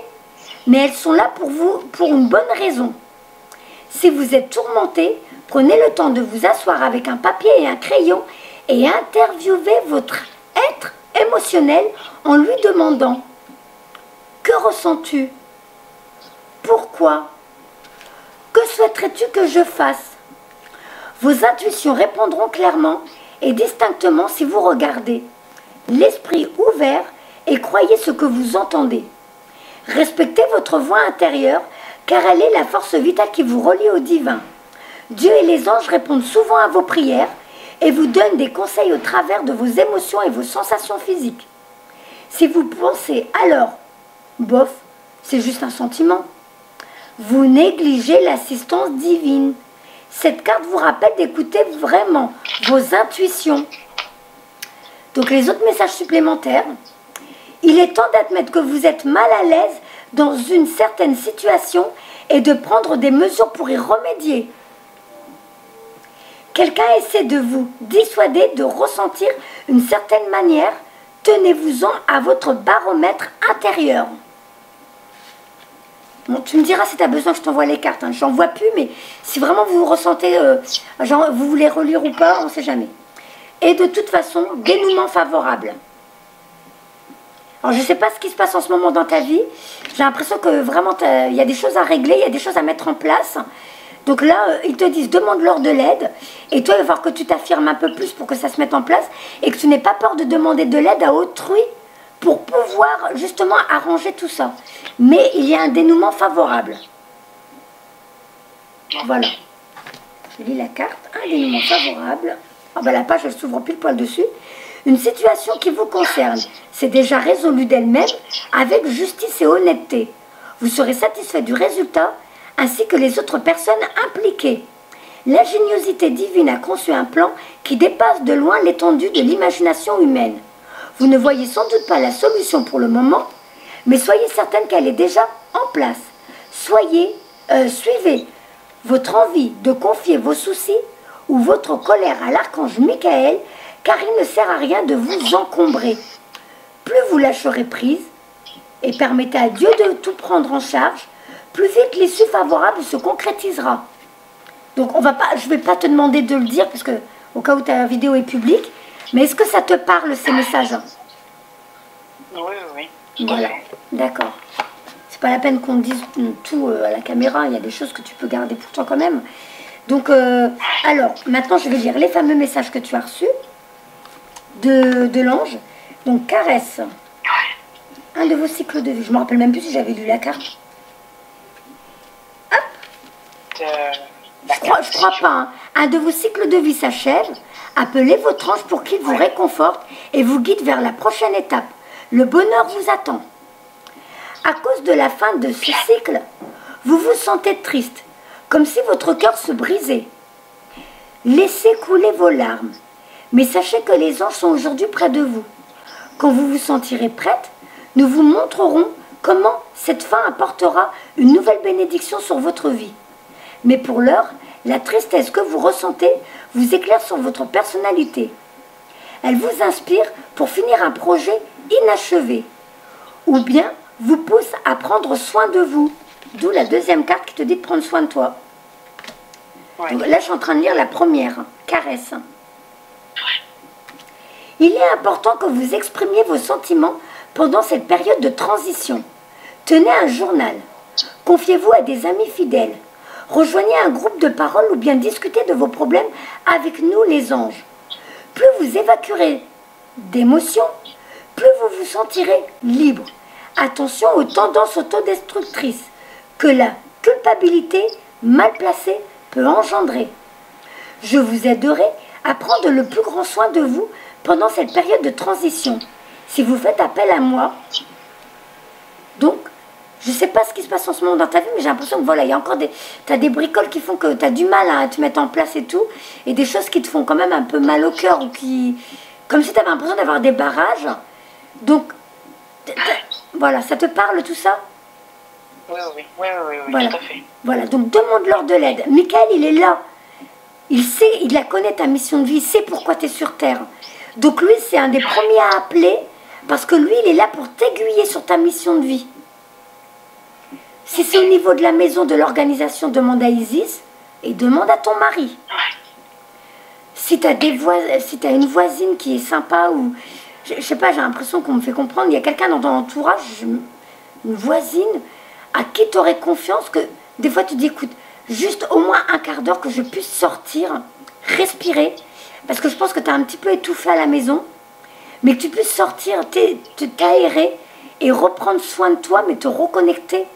mais elles sont là pour vous pour une bonne raison. Si vous êtes tourmenté, prenez le temps de vous asseoir avec un papier et un crayon et interviewez votre être émotionnel en lui demandant « Que ressens-tu? Pourquoi? Que souhaiterais-tu que je fasse ?» Vos intuitions répondront clairement et distinctement si vous regardez. L'esprit ouvert et croyez ce que vous entendez. Respectez votre voix intérieure car elle est la force vitale qui vous relie au divin. Dieu et les anges répondent souvent à vos prières et vous donnent des conseils au travers de vos émotions et vos sensations physiques. Si vous pensez alors, bof, c'est juste un sentiment, vous négligez l'assistance divine. Cette carte vous rappelle d'écouter vraiment vos intuitions. Donc les autres messages supplémentaires. Il est temps d'admettre que vous êtes mal à l'aise dans une certaine situation et de prendre des mesures pour y remédier. Quelqu'un essaie de vous dissuader de ressentir une certaine manière. Tenez-vous-en à votre baromètre intérieur. Bon, tu me diras si tu as besoin que je t'envoie les cartes. Hein. J'en vois plus, mais si vraiment vous ressentez, vous voulez relire ou pas, on ne sait jamais. Et de toute façon, dénouement favorable. Alors, je ne sais pas ce qui se passe en ce moment dans ta vie. J'ai l'impression que vraiment, il y a des choses à régler, il y a des choses à mettre en place. Donc là, ils te disent, demande-leur de l'aide. Et toi, il va falloir que tu t'affirmes un peu plus pour que ça se mette en place. Et que tu n'aies pas peur de demander de l'aide à autrui pour pouvoir justement arranger tout ça. Mais il y a un dénouement favorable. Voilà. Je lis la carte. Un dénouement favorable. Ah ben la page, elle s'ouvre pile poil dessus. Une situation qui vous concerne. C'est déjà résolu d'elle-même avec justice et honnêteté. Vous serez satisfait du résultat ainsi que les autres personnes impliquées. L'ingéniosité divine a conçu un plan qui dépasse de loin l'étendue de l'imagination humaine. Vous ne voyez sans doute pas la solution pour le moment, mais soyez certaine qu'elle est déjà en place. Suivez votre envie de confier vos soucis ou votre colère à l'archange Michael, car il ne sert à rien de vous encombrer. Plus vous lâcherez prise et permettez à Dieu de tout prendre en charge, plus vite l'issue favorable se concrétisera. Donc je ne vais pas te demander de le dire, parce que au cas où ta vidéo est publique, mais est-ce que ça te parle, ces messages? Oui. Voilà, d'accord. C'est pas la peine qu'on dise tout à la caméra, il y a des choses que tu peux garder pour toi quand même. Donc, alors, maintenant je vais lire les fameux messages que tu as reçus de l'ange. Donc, caresse. Un de vos cycles de vie. Je ne me rappelle même plus si j'avais lu la carte. Hop. Je crois pas. Hein. Un de vos cycles de vie s'achève. Appelez votre ange pour qu'il vous réconforte et vous guide vers la prochaine étape. Le bonheur vous attend. À cause de la fin de ce cycle, vous vous sentez triste, comme si votre cœur se brisait. Laissez couler vos larmes, mais sachez que les anges sont aujourd'hui près de vous. Quand vous vous sentirez prête, nous vous montrerons comment cette fin apportera une nouvelle bénédiction sur votre vie. Mais pour l'heure, la tristesse que vous ressentez vous éclaire sur votre personnalité. Elle vous inspire pour finir un projet inachevé, ou bien vous pousse à prendre soin de vous. D'où la deuxième carte qui te dit de prendre soin de toi. Ouais. Donc là, je suis en train de lire la première, caresse. Il est important que vous exprimiez vos sentiments pendant cette période de transition. Tenez un journal. Confiez-vous à des amis fidèles. Rejoignez un groupe de parole ou bien discutez de vos problèmes avec nous les anges. Plus vous évacuerez d'émotions, plus vous vous sentirez libre. Attention aux tendances autodestructrices que la culpabilité mal placée peut engendrer. Je vous aiderai à prendre le plus grand soin de vous pendant cette période de transition. Si vous faites appel à moi, donc, je ne sais pas ce qui se passe en ce moment dans ta vie, mais j'ai l'impression que voilà, il y a encore t'as des bricoles qui font que tu as du mal à te mettre en place et tout, et des choses qui te font quand même un peu mal au cœur, ou comme si tu avais l'impression d'avoir des barrages. Donc, voilà, ça te parle tout ça? Oui, voilà. Tout à fait. Voilà, donc demande-leur de l'aide. Michael, il est là. Il sait, il la connaît ta mission de vie, il sait pourquoi tu es sur Terre. Donc lui, c'est un des premiers à appeler, parce que lui, il est là pour t'aiguiller sur ta mission de vie. Si c'est au niveau de la maison, de l'organisation, demande à Isis et demande à ton mari. Si tu as une voisine qui est sympa, ou je sais pas, j'ai l'impression qu'on me fait comprendre, il y a quelqu'un dans ton entourage, une voisine, à qui tu aurais confiance, que des fois tu dis, écoute, juste au moins un quart d'heure que je puisse sortir, respirer, parce que je pense que tu as un petit peu étouffé à la maison, mais que tu puisses sortir, t'aérer et reprendre soin de toi, mais te reconnecter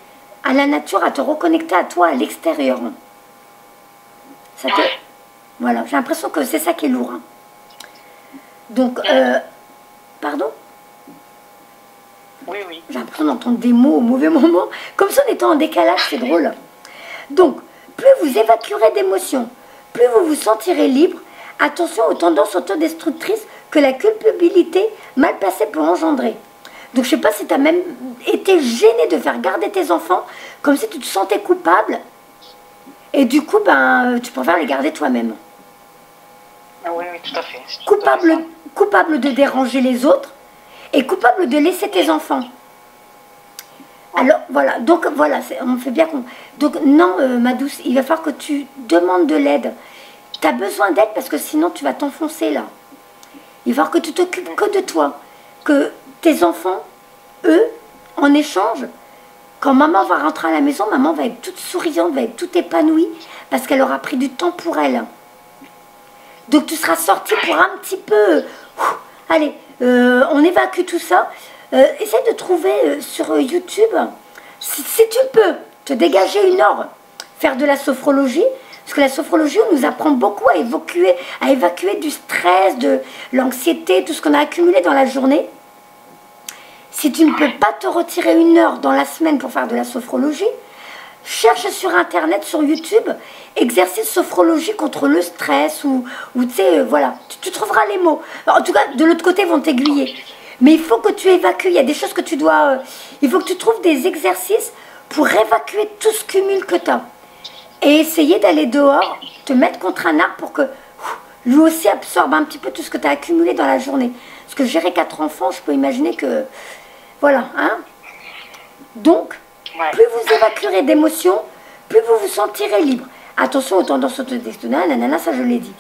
à la nature, à te reconnecter à toi, à l'extérieur. Voilà, j'ai l'impression que c'est ça qui est lourd. Hein. Donc, pardon? Oui. J'ai l'impression d'entendre des mots au mauvais moment, comme si on était en décalage, c'est drôle. Donc, plus vous évacuerez d'émotions, plus vous vous sentirez libre. Attention aux tendances autodestructrices que la culpabilité mal placée peut engendrer. Donc, je ne sais pas si tu as même été gêné de faire garder tes enfants, comme si tu te sentais coupable, et du coup, tu préfères les garder toi-même. Oui, tout à fait. Coupable de déranger les autres, et coupable de laisser tes enfants. Alors, voilà, donc voilà, on fait bien comprendre. Donc, non, ma douce, il va falloir que tu demandes de l'aide. Tu as besoin d'aide parce que sinon, tu vas t'enfoncer là. Il va falloir que tu t'occupes que de toi. Que tes enfants, eux, en échange, quand maman va rentrer à la maison, maman va être toute souriante, va être toute épanouie, parce qu'elle aura pris du temps pour elle. Donc, tu seras sortie pour un petit peu... allez, on évacue tout ça. Essaye de trouver sur YouTube, si tu peux, te dégager une heure, faire de la sophrologie, parce que la sophrologie, on nous apprend beaucoup à évacuer du stress, de l'anxiété, tout ce qu'on a accumulé dans la journée. Si tu ne peux pas te retirer une heure dans la semaine pour faire de la sophrologie, cherche sur internet, sur YouTube, exercice sophrologie contre le stress ou tu sais, voilà, tu trouveras les mots. En tout cas, de l'autre côté, ils vont t'aiguiller. Mais il faut que tu évacues, il y a des choses que tu dois... il faut que tu trouves des exercices pour évacuer tout ce cumul que tu as. Et essayer d'aller dehors, te mettre contre un arbre pour que lui aussi absorbe un petit peu tout ce que tu as accumulé dans la journée. Parce que gérer 4 enfants, je peux imaginer que... Voilà, hein. Donc, plus vous évacuerez d'émotions, plus vous vous sentirez libre. Attention aux tendances autodestructrices, nanana, ça je l'ai dit.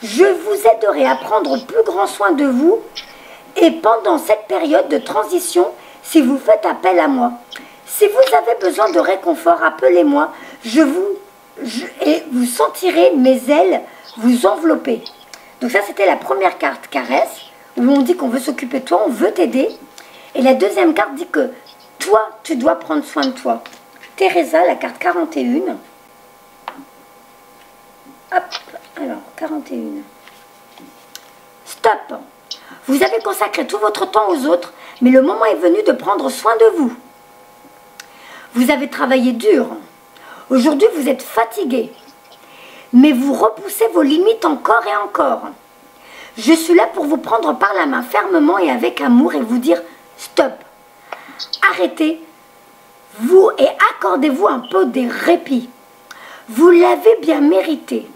Je vous aiderai à prendre plus grand soin de vous et pendant cette période de transition, si vous faites appel à moi. Si vous avez besoin de réconfort, appelez-moi, et vous sentirez mes ailes vous envelopper. Donc ça, c'était la première carte, caresse, où on dit qu'on veut s'occuper de toi, on veut t'aider. Et la deuxième carte dit que toi, tu dois prendre soin de toi. Teresa, la carte 41. Hop, alors, 41. Stop. Vous avez consacré tout votre temps aux autres, mais le moment est venu de prendre soin de vous. Vous avez travaillé dur. Aujourd'hui, vous êtes fatigué. Mais vous repoussez vos limites encore et encore. Je suis là pour vous prendre par la main fermement et avec amour et vous dire stop. Arrêtez. Vous et accordez-vous un peu de répit. Vous l'avez bien mérité.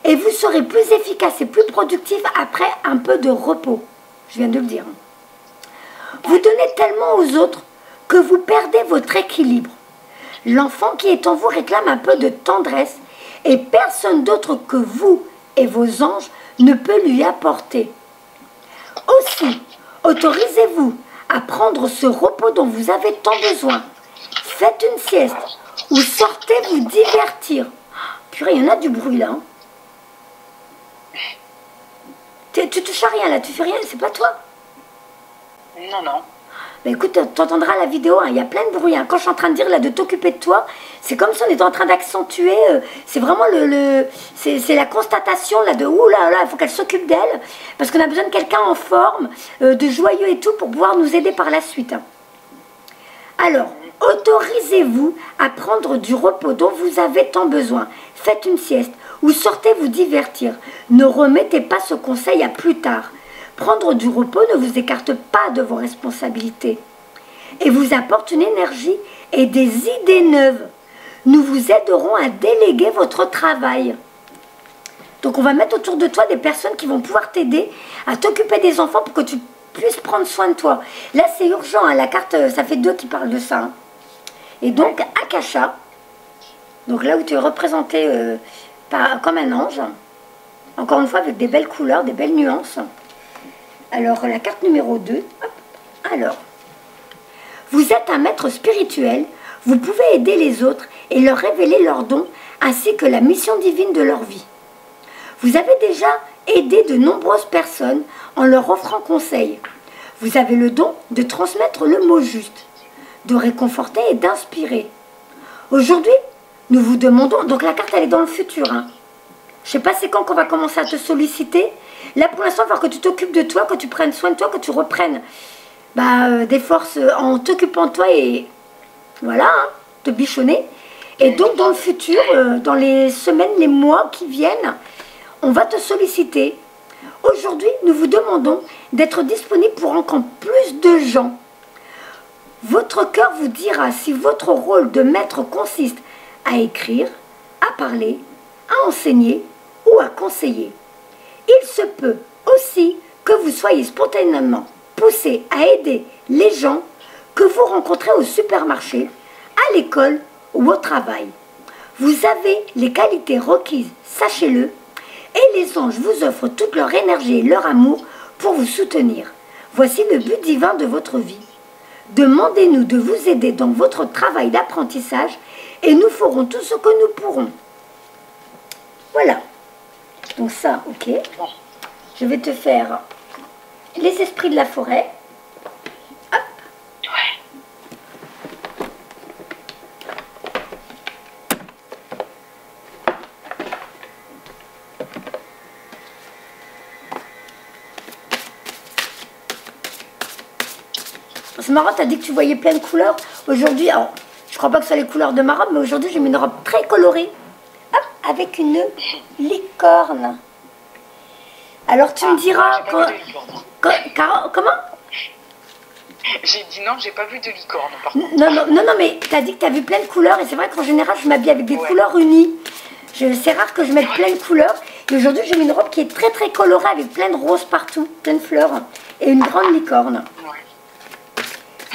Et vous serez plus efficace et plus productif après un peu de repos. Je viens de le dire. Vous donnez tellement aux autres que vous perdez votre équilibre. L'enfant qui est en vous réclame un peu de tendresse et personne d'autre que vous et vos anges ne peut lui apporter. Aussi, autorisez-vous à prendre ce repos dont vous avez tant besoin. Faites une sieste ou sortez vous divertir. Purée, il y en a du bruit là. Hein. Tu touches à rien là, tu fais rien, c'est pas toi? Non, non. Mais écoute, tu entendras la vidéo, hein, il y a plein de bruit. Hein. Quand je suis en train de dire là de t'occuper de toi, c'est comme si on était en train d'accentuer. C'est vraiment c'est la constatation là de ouh là là, il faut qu'elle s'occupe d'elle. Parce qu'on a besoin de quelqu'un en forme, de joyeux et tout pour pouvoir nous aider par la suite. Hein. Alors, autorisez-vous à prendre du repos dont vous avez tant besoin. Faites une sieste ou sortez vous divertir. Ne remettez pas ce conseil à plus tard. Prendre du repos ne vous écarte pas de vos responsabilités et vous apporte une énergie et des idées neuves. Nous vous aiderons à déléguer votre travail. Donc on va mettre autour de toi des personnes qui vont pouvoir t'aider à t'occuper des enfants pour que tu puisses prendre soin de toi. Là c'est urgent, hein, la carte, ça fait 2 qui parlent de ça. Hein. Et donc Akasha, donc là où tu es représenté comme un ange, encore une fois avec des belles couleurs, des belles nuances. Alors, la carte numéro 2. Hop, alors, vous êtes un maître spirituel, vous pouvez aider les autres et leur révéler leurs dons ainsi que la mission divine de leur vie. Vous avez déjà aidé de nombreuses personnes en leur offrant conseil. Vous avez le don de transmettre le mot juste, de réconforter et d'inspirer. Aujourd'hui, nous vous demandons, donc la carte elle est dans le futur, hein. Je ne sais pas c'est quand qu'on va commencer à te solliciter. Là, pour l'instant, il va falloir que tu t'occupes de toi, que tu prennes soin de toi, que tu reprennes des forces en t'occupant de toi et voilà, hein, te bichonner. Et donc, dans le futur, dans les semaines, les mois qui viennent, on va te solliciter. Aujourd'hui, nous vous demandons d'être disponible pour encore plus de gens. Votre cœur vous dira si votre rôle de maître consiste à écrire, à parler, à enseigner ou à conseiller. Il se peut aussi que vous soyez spontanément poussé à aider les gens que vous rencontrez au supermarché, à l'école ou au travail. Vous avez les qualités requises, sachez-le, et les anges vous offrent toute leur énergie et leur amour pour vous soutenir. Voici le but divin de votre vie. Demandez-nous de vous aider dans votre travail d'apprentissage et nous ferons tout ce que nous pourrons. Voilà. Donc ça, ok. Je vais te faire les esprits de la forêt. Hop. C'est marrant, tu as dit que tu voyais plein de couleurs. Aujourd'hui, alors, Je crois pas que ce soit les couleurs de ma robe, mais aujourd'hui j'ai mis une robe très colorée. Hop, avec une licorne. Alors tu me diras... Comment? J'ai dit non, j'ai pas vu de licorne par contre. Non, mais tu as dit que tu as vu plein de couleurs et c'est vrai qu'en général je m'habille avec des couleurs unies. C'est rare que je mette plein de couleurs. Et aujourd'hui j'ai mis une robe qui est très très colorée avec plein de roses partout, plein de fleurs et une grande licorne.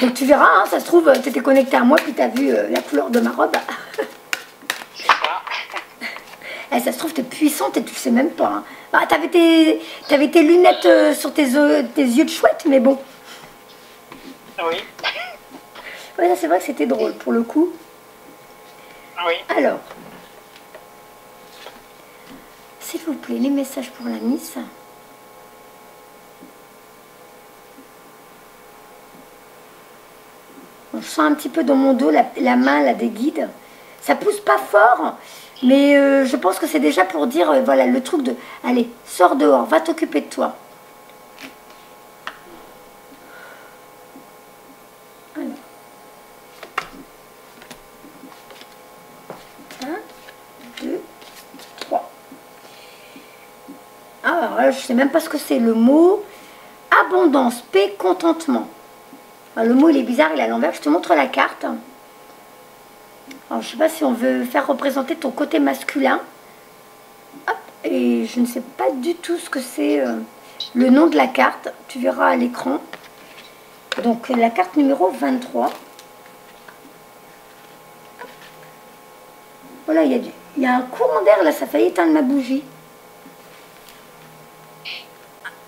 Donc tu verras, hein, ça se trouve, tu étais connecté à moi puis tu as vu la couleur de ma robe. C'est ça. Et ça se trouve, tu es puissante et tu le sais même pas. Hein. Bah, tu avais tes lunettes sur tes yeux de chouette, mais bon. Oui. Ouais, c'est vrai que c'était drôle pour le coup. Oui. Alors, s'il vous plaît, les messages pour la Miss. Bon, je sens un petit peu dans mon dos la main là, des guides. Ça pousse pas fort, mais je pense que c'est déjà pour dire, voilà, le truc de, allez, sors dehors, va t'occuper de toi. Alors. 1, 2, 3. Alors là, je sais même pas ce que c'est le mot. Abondance, paix, contentement. Alors, le mot il est bizarre, il est à l'envers. Je te montre la carte. Alors, je ne sais pas si on veut faire représenter ton côté masculin. Hop, et je ne sais pas du tout ce que c'est le nom de la carte. Tu verras à l'écran. Donc, la carte numéro 23. Voilà, il y a un courant d'air là, ça fait éteindre ma bougie.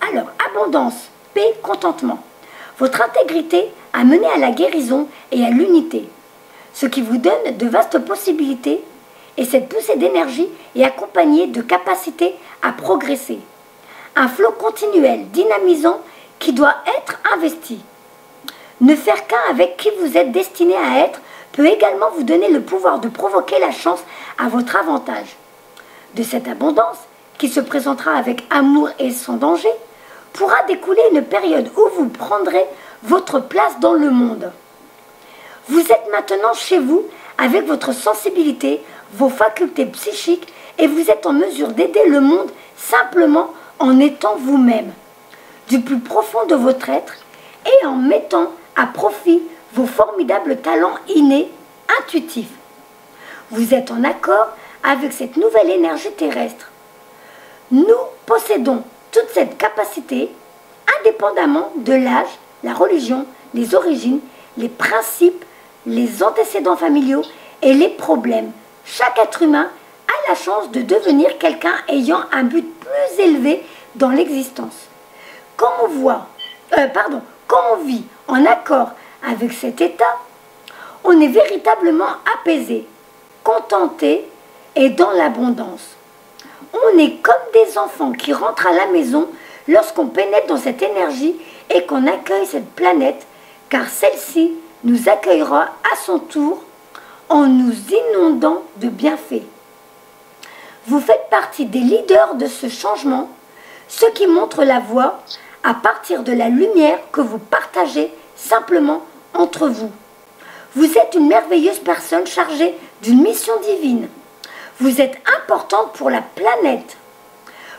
Alors, abondance, paix, contentement. Votre intégrité a mené à la guérison et à l'unité, ce qui vous donne de vastes possibilités, et cette poussée d'énergie est accompagnée de capacités à progresser. Un flot continuel, dynamisant, qui doit être investi. Ne faire qu'un avec qui vous êtes destiné à être peut également vous donner le pouvoir de provoquer la chance à votre avantage. De cette abondance, qui se présentera avec amour et sans danger, pourra découler une période où vous prendrez votre place dans le monde. Vous êtes maintenant chez vous avec votre sensibilité, vos facultés psychiques et vous êtes en mesure d'aider le monde simplement en étant vous-même, du plus profond de votre être et en mettant à profit vos formidables talents innés, intuitifs. Vous êtes en accord avec cette nouvelle énergie terrestre. Nous possédons toute cette capacité, indépendamment de l'âge, la religion, les origines, les principes, les antécédents familiaux et les problèmes. Chaque être humain a la chance de devenir quelqu'un ayant un but plus élevé dans l'existence. Quand on vit en accord avec cet état, on est véritablement apaisé, contenté et dans l'abondance. On est comme des enfants qui rentrent à la maison lorsqu'on pénètre dans cette énergie et qu'on accueille cette planète, car celle-ci nous accueillera à son tour en nous inondant de bienfaits. Vous faites partie des leaders de ce changement, ceux qui montrent la voie à partir de la lumière que vous partagez simplement entre vous. Vous êtes une merveilleuse personne chargée d'une mission divine. Vous êtes importante pour la planète.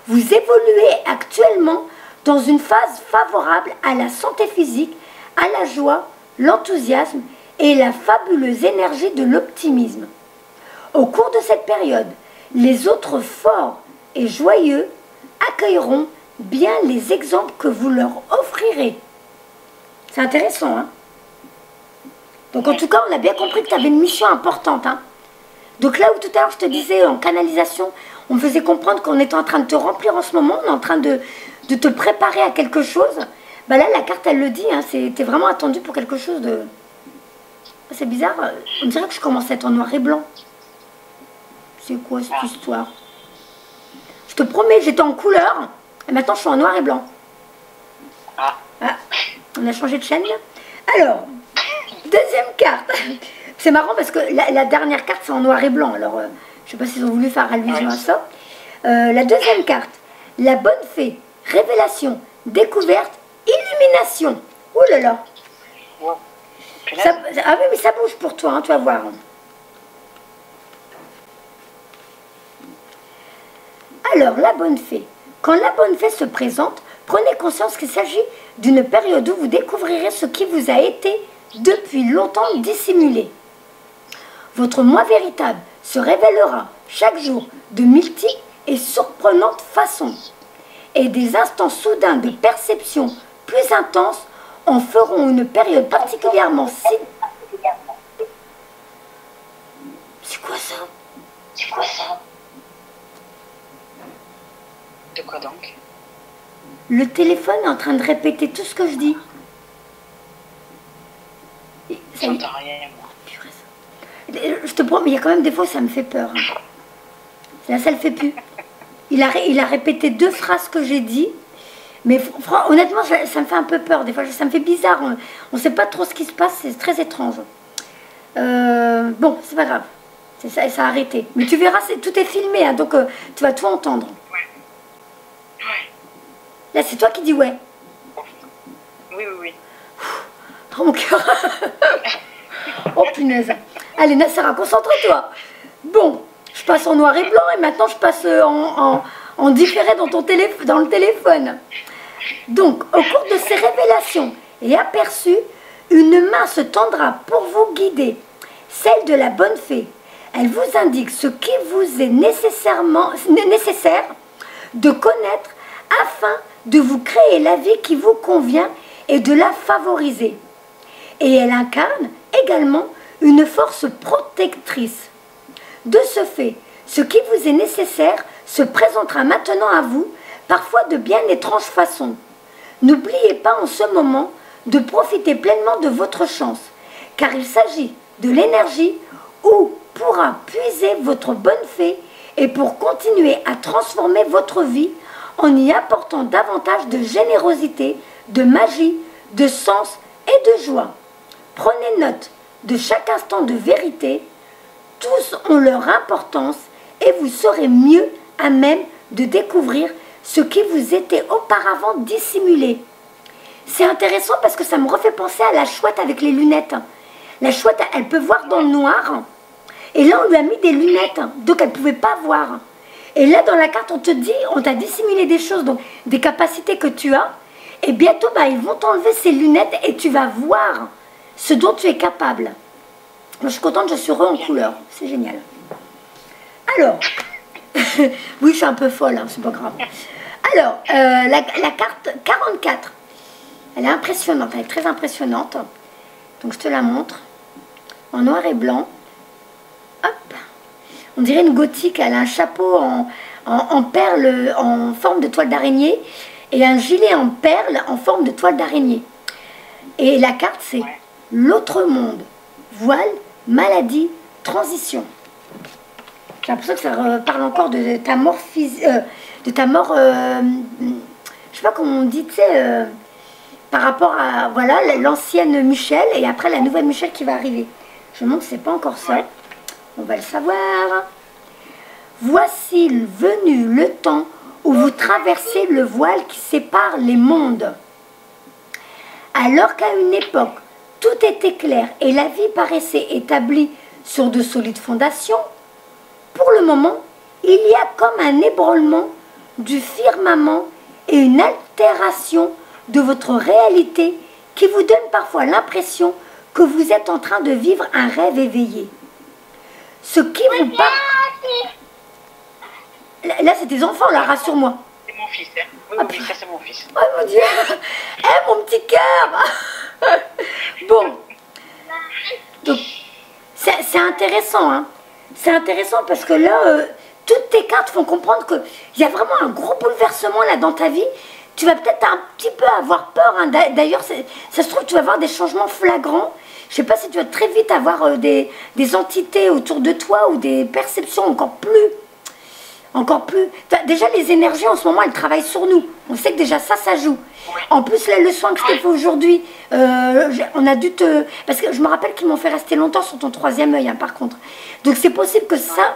Vous évoluez actuellement dans une phase favorable à la santé physique, à la joie, l'enthousiasme et la fabuleuse énergie de l'optimisme. Au cours de cette période, les autres forts et joyeux accueilleront bien les exemples que vous leur offrirez. C'est intéressant, hein? Donc en tout cas, on a bien compris que tu avais une mission importante, hein? Donc là où tout à l'heure je te disais en canalisation, on me faisait comprendre qu'on était en train de te remplir en ce moment, on est en train de te préparer à quelque chose. Bah là, la carte, elle le dit, hein, t'es vraiment attendu pour quelque chose de... C'est bizarre, on dirait que je commence à être en noir et blanc. C'est quoi cette histoire? Je te promets, j'étais en couleur, et maintenant je suis en noir et blanc. Ah, on a changé de chaîne. Alors, deuxième carte. C'est marrant parce que la dernière carte, c'est en noir et blanc. Alors, je ne sais pas s'ils ont voulu faire allusion à ça. La deuxième carte, la bonne fée, révélation, découverte, illumination. Oh là là. punaise. Ah oui, mais ça bouge pour toi, hein, tu vas voir. Alors, la bonne fée. Quand la bonne fée se présente, prenez conscience qu'il s'agit d'une période où vous découvrirez ce qui vous a été depuis longtemps dissimulé. Votre moi véritable se révélera chaque jour de multiples et surprenantes façons. Et des instants soudains de perception plus intenses en feront une période particulièrement C'est quoi ça? C'est quoi ça? De quoi donc? Le téléphone est en train de répéter tout ce que je dis. J'entends rien, moi. Je te promets, il y a quand même des fois où ça me fait peur. Là, ça le fait plus. Il a répété 2 phrases que j'ai dit. Mais honnêtement, ça me fait un peu peur. Des fois, ça me fait bizarre. On ne sait pas trop ce qui se passe. C'est très étrange. Bon, c'est pas grave. Ça a arrêté. Mais tu verras, tout est filmé. Hein, donc, tu vas tout entendre. Ouais. Là, c'est toi qui dis ouais. Oui, oui, oui. Oh, mon cœur. Oh, punaise. Allez, Nassara, concentre-toi. Bon, je passe en noir et blanc et maintenant je passe en différé dans le téléphone. Donc, au cours de ces révélations et aperçus, une main se tendra pour vous guider, celle de la bonne fée. Elle vous indique ce qui vous est nécessaire de connaître afin de vous créer la vie qui vous convient et de la favoriser. Et elle incarne également une force protectrice. De ce fait, ce qui vous est nécessaire se présentera maintenant à vous, parfois de bien étranges façons. N'oubliez pas en ce moment de profiter pleinement de votre chance, car il s'agit de l'énergie où pourra puiser votre bonne fée et pour continuer à transformer votre vie en y apportant davantage de générosité, de magie, de sens et de joie. Prenez note de chaque instant de vérité, tous ont leur importance et vous serez mieux à même de découvrir ce qui vous était auparavant dissimulé. C'est intéressant parce que ça me refait penser à la chouette avec les lunettes. La chouette, elle peut voir dans le noir. Et là, on lui a mis des lunettes, donc elle ne pouvait pas voir. Et là, dans la carte, on te dit, on t'a dissimulé des choses, donc des capacités que tu as. Et bientôt, ils vont t'enlever ces lunettes et tu vas voir ce dont tu es capable. Moi, je suis contente, je suis en couleur. C'est génial. Alors, oui, je suis un peu folle, hein, c'est pas grave. Alors, la carte 44, elle est impressionnante, elle est très impressionnante. Donc, je te la montre en noir et blanc. Hop, on dirait une gothique, elle a un chapeau en perles en forme de toile d'araignée et un gilet en perles en forme de toile d'araignée. Et la carte, c'est l'autre monde, voile, maladie, transition. J'ai l'impression que ça parle encore de ta mort physique, de ta mort, je sais pas comment on dit, tu sais, par rapport à, voilà, l'ancienne Michel et après la nouvelle Michel qui va arriver. Je me demande si c'est pas encore ça. On va le savoir. Voici venu le temps où vous traversez le voile qui sépare les mondes. Alors qu'à une époque, tout était clair et la vie paraissait établie sur de solides fondations, pour le moment, il y a comme un ébranlement du firmament et une altération de votre réalité qui vous donne parfois l'impression que vous êtes en train de vivre un rêve éveillé. Ce qui vous parle... Là, c'est tes enfants, là, rassure-moi. C'est mon fils, hein. Oui, oui, ça c'est mon fils. Oh mon Dieu. Mon petit cœur. Bon. Donc, c'est intéressant, hein. C'est intéressant parce que là, toutes tes cartes font comprendre qu'il y a vraiment un gros bouleversement là dans ta vie. Tu vas peut-être un petit peu avoir peur. Hein. D'ailleurs, ça se trouve, tu vas avoir des changements flagrants. Je ne sais pas si tu vas très vite avoir des entités autour de toi ou des perceptions encore plus. Déjà, les énergies, en ce moment, elles travaillent sur nous. On sait que déjà, ça joue. En plus, là, le soin que je t'ai fait aujourd'hui, on a dû te... Parce que je me rappelle qu'ils m'ont fait rester longtemps sur ton 3e œil, hein, par contre. Donc, c'est possible que ça...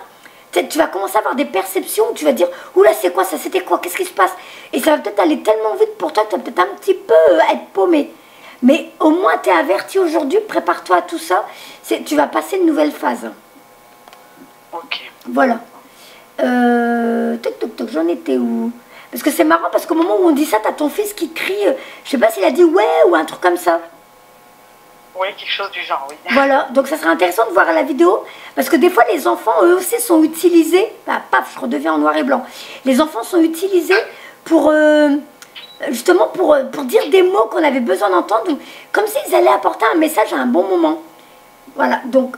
Tu vas commencer à avoir des perceptions où tu vas dire « Oula, c'est quoi ça? C'était quoi? Qu'est-ce qui se passe ?» Et ça va peut-être aller tellement vite pour toi que tu vas peut-être un petit peu être paumé. Mais au moins, tu es averti aujourd'hui, prépare-toi à tout ça. Tu vas passer une nouvelle phase. Ok. Voilà. Toc, toc, toc, j'en étais où? Parce que c'est marrant, parce qu'au moment où on dit ça, tu as ton fils qui crie, je sais pas s'il a dit ouais ou un truc comme ça. Oui, quelque chose du genre, oui. Voilà, donc ça serait intéressant de voir à la vidéo, parce que des fois les enfants, eux aussi, sont utilisés, bah, paf, je redeviens en noir et blanc. Les enfants sont utilisés pour, justement, pour dire des mots qu'on avait besoin d'entendre, comme s'ils allaient apporter un message à un bon moment. Voilà, donc,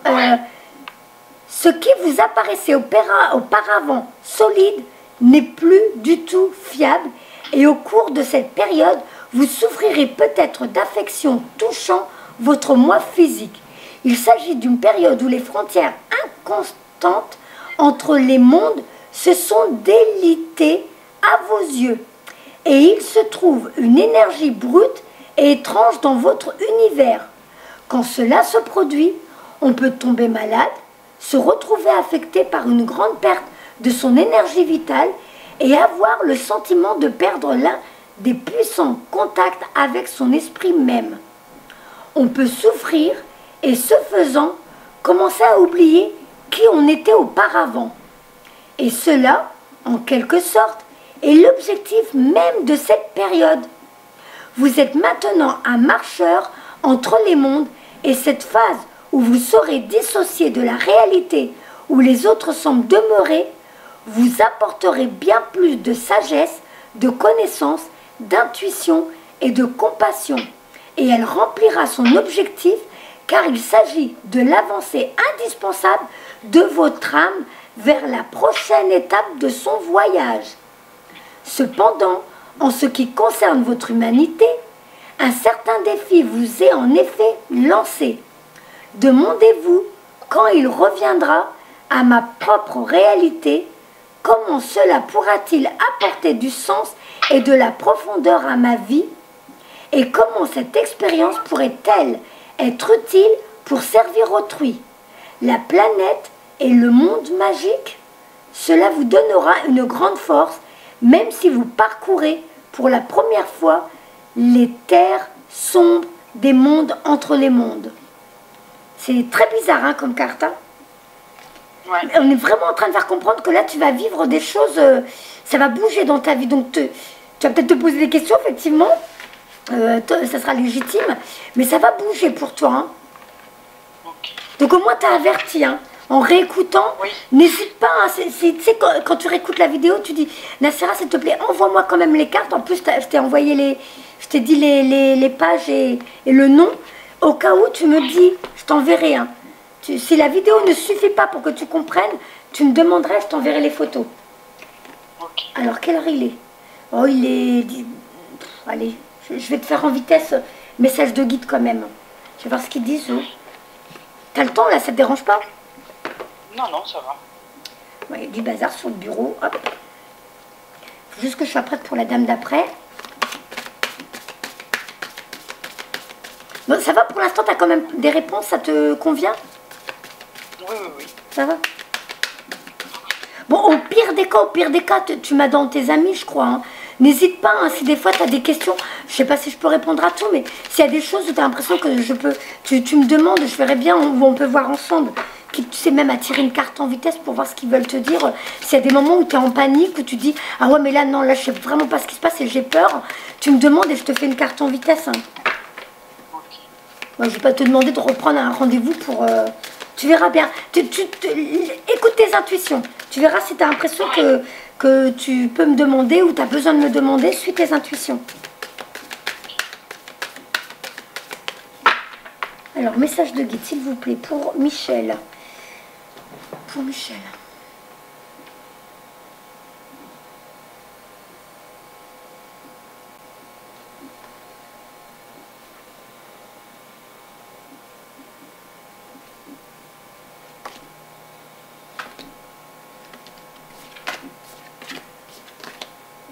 ce qui vous apparaissait auparavant solide n'est plus du tout fiable, et au cours de cette période, vous souffrirez peut-être d'affections touchant votre moi physique. Il s'agit d'une période où les frontières inconstantes entre les mondes se sont délitées à vos yeux. Et il se trouve une énergie brute et étrange dans votre univers. Quand cela se produit, on peut tomber malade, se retrouver affecté par une grande perte de son énergie vitale et avoir le sentiment de perdre l'un des puissants contacts avec son esprit même. On peut souffrir et, ce faisant, commencer à oublier qui on était auparavant. Et cela, en quelque sorte, est l'objectif même de cette période. Vous êtes maintenant un marcheur entre les mondes, et cette phase où vous saurez dissocier de la réalité où les autres semblent demeurer, vous apporterez bien plus de sagesse, de connaissance, d'intuition et de compassion. Et elle remplira son objectif, car il s'agit de l'avancée indispensable de votre âme vers la prochaine étape de son voyage. Cependant, en ce qui concerne votre humanité, un certain défi vous est en effet lancé. Demandez-vous quand il reviendra à ma propre réalité, comment cela pourra-t-il apporter du sens et de la profondeur à ma vie, et comment cette expérience pourrait-elle être utile pour servir autrui, la planète et le monde magique? Cela vous donnera une grande force, même si vous parcourez pour la première fois les terres sombres des mondes entre les mondes. C'est très bizarre hein, comme carte. Hein. Ouais. On est vraiment en train de faire comprendre que là, tu vas vivre des choses, ça va bouger dans ta vie. Donc, tu vas peut-être te poser des questions, effectivement. Ça sera légitime, mais ça va bouger pour toi. Hein. Okay. Donc, au moins, tu as averti. Hein. En réécoutant, oui. N'hésite pas. Hein, tu sais, quand tu réécoutes la vidéo, tu dis Nacira, s'il te plaît, envoie-moi quand même les cartes. En plus, je t'ai envoyé je t'ai dit les pages et le nom. Au cas où, tu me dis, je t'enverrai. Hein. Si la vidéo ne suffit pas pour que tu comprennes, tu me demanderais, je t'enverrai les photos. Okay. Alors, quelle heure il est? Oh, il est... Allez, je vais te faire en vitesse message de guide quand même. Je vais voir ce qu'ils disent. T'as le temps là, ça te dérange pas? Non, non, ça va. Ouais, il y a du bazar sur le bureau. Hop. Faut juste que je sois prête pour la dame d'après. Bon, ça va pour l'instant, tu as quand même des réponses, ça te convient? Oui, oui, oui. Ça va? Bon, au pire des cas, tu m'as dans tes amis, je crois. Hein. N'hésite pas, hein, si des fois tu as des questions, je sais pas si je peux répondre à tout, mais s'il y a des choses où tu as l'impression que je peux, tu me demandes, je verrai bien où on peut voir ensemble. Tu sais même attirer une carte en vitesse pour voir ce qu'ils veulent te dire. S'il y a des moments où tu es en panique, où tu dis ah ouais mais là non, là je sais vraiment pas ce qui se passe et j'ai peur, tu me demandes et je te fais une carte en vitesse. Hein. Okay. Moi, je vais pas te demander de reprendre un rendez-vous pour... tu verras bien. Écoute tes intuitions. Tu verras si tu as l'impression que tu peux me demander ou tu as besoin de me demander, suis tes intuitions. Alors, message de guide, s'il vous plaît, pour Michel. Pour Michel.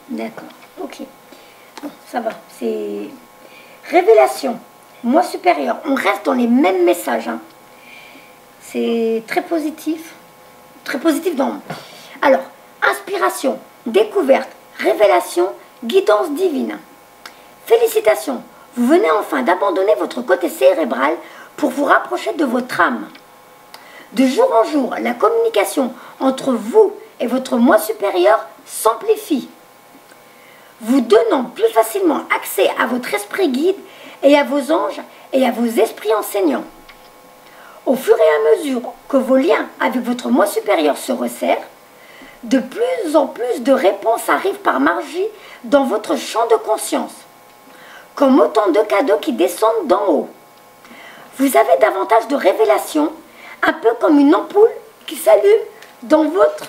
D'accord, ok. Bon, ça va. C'est révélation. Moi supérieur. On reste dans les mêmes messages. Hein. C'est très positif. Très positif dans... Alors, inspiration, découverte, révélation, guidance divine. Félicitations. Vous venez enfin d'abandonner votre côté cérébral pour vous rapprocher de votre âme. De jour en jour, la communication entre vous et votre moi supérieur s'amplifie, vous donnant plus facilement accès à votre esprit guide et à vos anges et à vos esprits enseignants. Au fur et à mesure que vos liens avec votre moi supérieur se resserrent, de plus en plus de réponses arrivent par magie dans votre champ de conscience, comme autant de cadeaux qui descendent d'en haut. Vous avez davantage de révélations, un peu comme une ampoule qui s'allume dans votre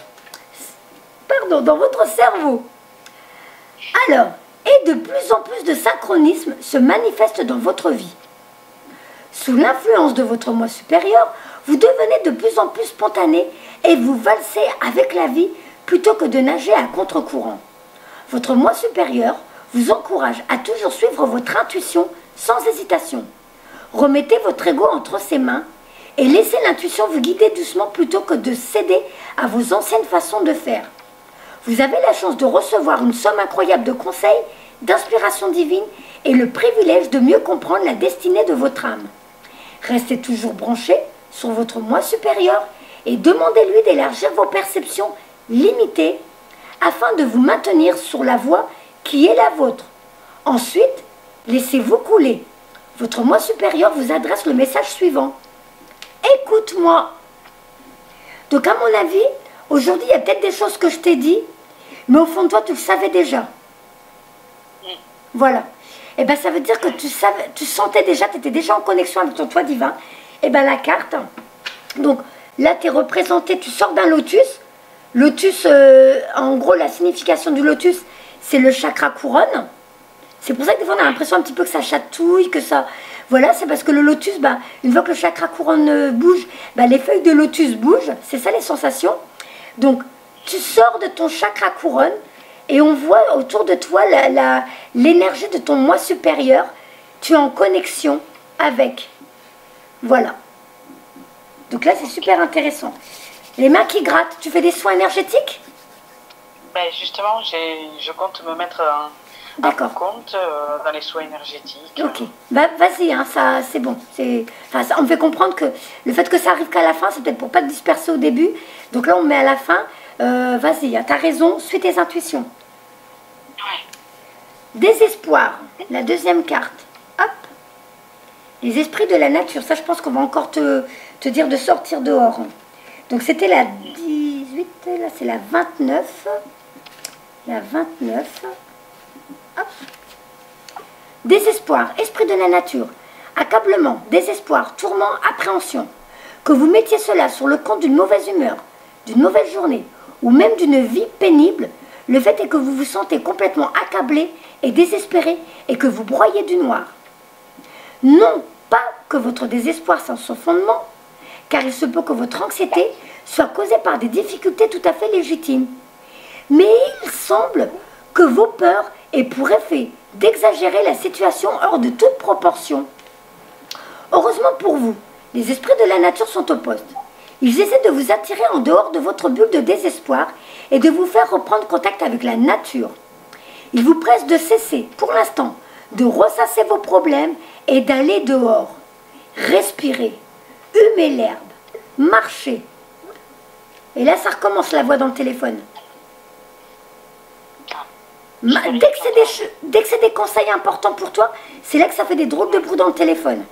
cerveau. Alors, et de plus en plus de synchronisme se manifeste dans votre vie. Sous l'influence de votre moi supérieur, vous devenez de plus en plus spontané et vous valsez avec la vie plutôt que de nager à contre-courant. Votre moi supérieur vous encourage à toujours suivre votre intuition sans hésitation. Remettez votre ego entre ses mains et laissez l'intuition vous guider doucement plutôt que de céder à vos anciennes façons de faire. Vous avez la chance de recevoir une somme incroyable de conseils, d'inspiration divine et le privilège de mieux comprendre la destinée de votre âme. Restez toujours branché sur votre moi supérieur et demandez-lui d'élargir vos perceptions limitées afin de vous maintenir sur la voie qui est la vôtre. Ensuite, laissez-vous couler. Votre moi supérieur vous adresse le message suivant. Écoute-moi. Donc à mon avis, aujourd'hui, il y a peut-être des choses que je t'ai dit, mais au fond de toi, tu le savais déjà. Voilà. Et bien, ça veut dire que tu sentais déjà, tu étais déjà en connexion avec ton toi divin. Et bien, la carte, donc là, tu es représenté, tu sors d'un lotus. Lotus, en gros, la signification du lotus, c'est le chakra couronne. C'est pour ça que des fois, on a l'impression un petit peu que ça chatouille, que ça... Voilà, c'est parce que le lotus, une fois que le chakra couronne bouge, les feuilles de lotus bougent. C'est ça les sensations. Donc, tu sors de ton chakra couronne et on voit autour de toi l'énergie de ton moi supérieur. Tu es en connexion avec. Voilà. Donc là, c'est super intéressant. Les mains qui grattent, tu fais des soins énergétiques? Justement, je compte me mettre un compte dans les soins énergétiques. Ok, vas-y, hein, ça c'est bon. On me fait comprendre que le fait que ça arrive qu'à la fin, c'est peut-être pour pas te disperser au début. Donc là, on met à la fin. Vas-y, hein, t'as raison, suis tes intuitions. Ouais. Désespoir, la deuxième carte. Hop. Les esprits de la nature. Ça, je pense qu'on va encore te dire de sortir dehors. Donc c'était la 18, là c'est la 29. La 29. Hop. Désespoir, esprit de la nature. Accablement, désespoir, tourment, appréhension. Que vous mettiez cela sur le compte d'une mauvaise humeur, d'une mauvaise journée, ou même d'une vie pénible, le fait est que vous vous sentez complètement accablé et désespéré et que vous broyez du noir. Non pas que votre désespoir soit son fondement, car il se peut que votre anxiété soit causée par des difficultés tout à fait légitimes. Mais il semble que vos peurs aient pour effet d'exagérer la situation hors de toute proportion. Heureusement pour vous, les esprits de la nature sont au poste. Ils essaient de vous attirer en dehors de votre bulle de désespoir et de vous faire reprendre contact avec la nature. Ils vous pressent de cesser, pour l'instant, de ressasser vos problèmes et d'aller dehors. Respirez, humez l'herbe, marchez. Et là, ça recommence la voix dans le téléphone. Dès que c'est des conseils importants pour toi, c'est là que ça fait des drôles de bruit dans le téléphone.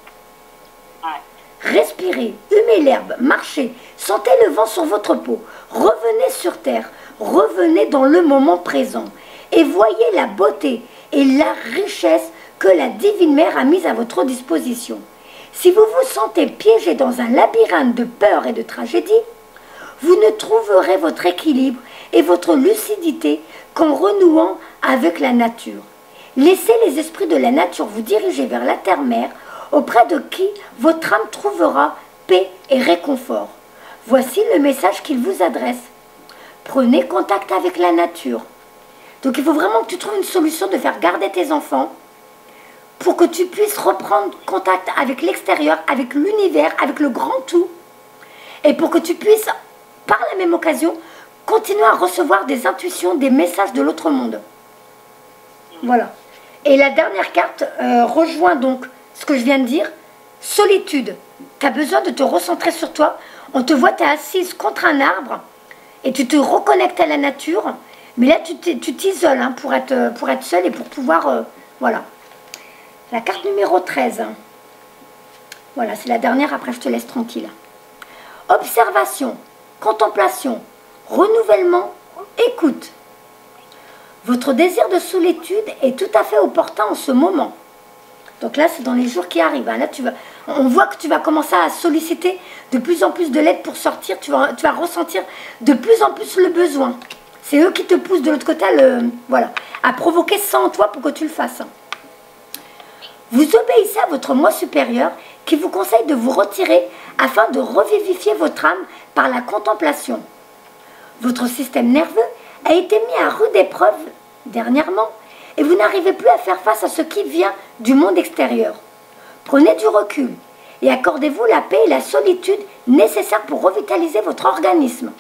Respirez, humez l'herbe, marchez, sentez le vent sur votre peau, revenez sur terre, revenez dans le moment présent et voyez la beauté et la richesse que la Divine Mère a mise à votre disposition. Si vous vous sentez piégé dans un labyrinthe de peur et de tragédie, vous ne trouverez votre équilibre et votre lucidité qu'en renouant avec la nature. Laissez les esprits de la nature vous diriger vers la terre-mère, auprès de qui votre âme trouvera paix et réconfort. Voici le message qu'il vous adresse. Prenez contact avec la nature. Donc il faut vraiment que tu trouves une solution de faire garder tes enfants pour que tu puisses reprendre contact avec l'extérieur, avec l'univers, avec le grand tout, et pour que tu puisses, par la même occasion, continuer à recevoir des intuitions, des messages de l'autre monde. Voilà. Et la dernière carte rejoint donc ce que je viens de dire. Solitude. Tu as besoin de te recentrer sur toi. On te voit, tu es assise contre un arbre et tu te reconnectes à la nature. Mais là, tu t'isoles hein, pour être seule et pour pouvoir... voilà. La carte numéro 13. Voilà, c'est la dernière, après je te laisse tranquille. Observation, contemplation, renouvellement, écoute. Votre désir de solitude est tout à fait opportun en ce moment. Donc là, c'est dans les jours qui arrivent. Hein. Là, on voit que tu vas commencer à solliciter de plus en plus de l'aide pour sortir. Tu vas ressentir de plus en plus le besoin. C'est eux qui te poussent de l'autre côté à provoquer ça en toi pour que tu le fasses. Vous obéissez à votre moi supérieur qui vous conseille de vous retirer afin de revivifier votre âme par la contemplation. Votre système nerveux a été mis à rude épreuve dernièrement et vous n'arrivez plus à faire face à ce qui vient du monde extérieur. Prenez du recul et accordez-vous la paix et la solitude nécessaires pour revitaliser votre organisme.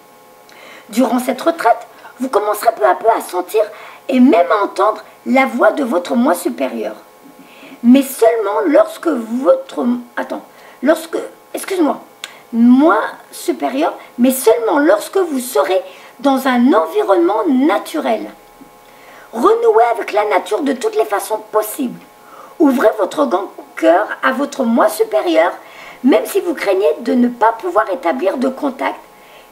Durant cette retraite, vous commencerez peu à peu à sentir et même à entendre la voix de votre moi supérieur. Mais seulement lorsque moi supérieur, mais seulement lorsque vous serez dans un environnement naturel. Renouez avec la nature de toutes les façons possibles. Ouvrez votre grand cœur à votre moi supérieur, même si vous craignez de ne pas pouvoir établir de contact,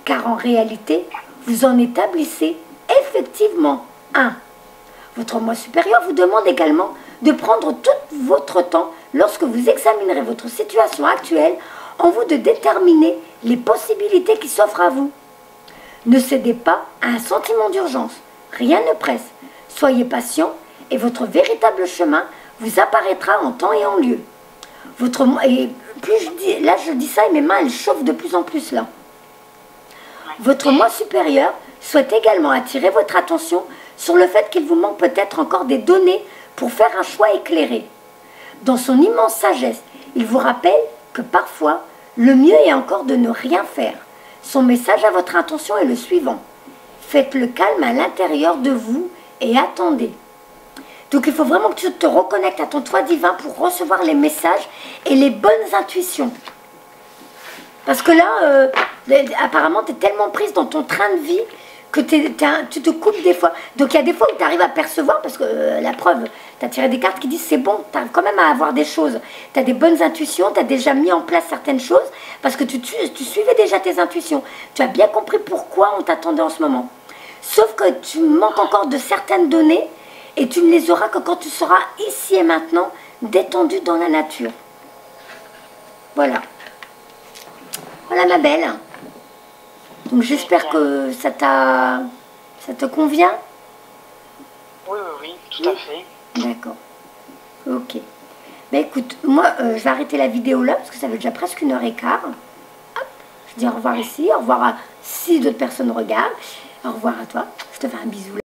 car en réalité, vous en établissez effectivement un. Votre moi supérieur vous demande également de prendre tout votre temps lorsque vous examinerez votre situation actuelle en vue de déterminer les possibilités qui s'offrent à vous. Ne cédez pas à un sentiment d'urgence. Rien ne presse. Soyez patient et votre véritable chemin vous apparaîtra en temps et en lieu. Et plus je dis ça et mes mains elles chauffent de plus en plus là. Votre moi supérieur souhaite également attirer votre attention sur le fait qu'il vous manque peut-être encore des données pour faire un choix éclairé. Dans son immense sagesse, il vous rappelle que parfois, le mieux est encore de ne rien faire. Son message à votre intention est le suivant. Faites le calme à l'intérieur de vous et attendez. Donc il faut vraiment que tu te reconnectes à ton toi divin pour recevoir les messages et les bonnes intuitions. Parce que là, apparemment, tu es tellement prise dans ton train de vie que tu te coupes des fois. Donc il y a des fois où tu arrives à percevoir, parce que la preuve, tu as tiré des cartes qui disent c'est bon, tu arrives quand même à avoir des choses. Tu as des bonnes intuitions, tu as déjà mis en place certaines choses, parce que tu suivais déjà tes intuitions. Tu as bien compris pourquoi on t'attendait en ce moment. Sauf que tu manques encore de certaines données, et tu ne les auras que quand tu seras ici et maintenant, détendu dans la nature. Voilà. Voilà ma belle. Donc j'espère que ça te convient. Oui, tout à fait. D'accord. Ok. Ben écoute, moi je vais arrêter la vidéo là parce que ça fait déjà presque 1h15. Hop, je dis au revoir ici, au revoir à si d'autres personnes regardent. Au revoir à toi. Je te fais un bisou là.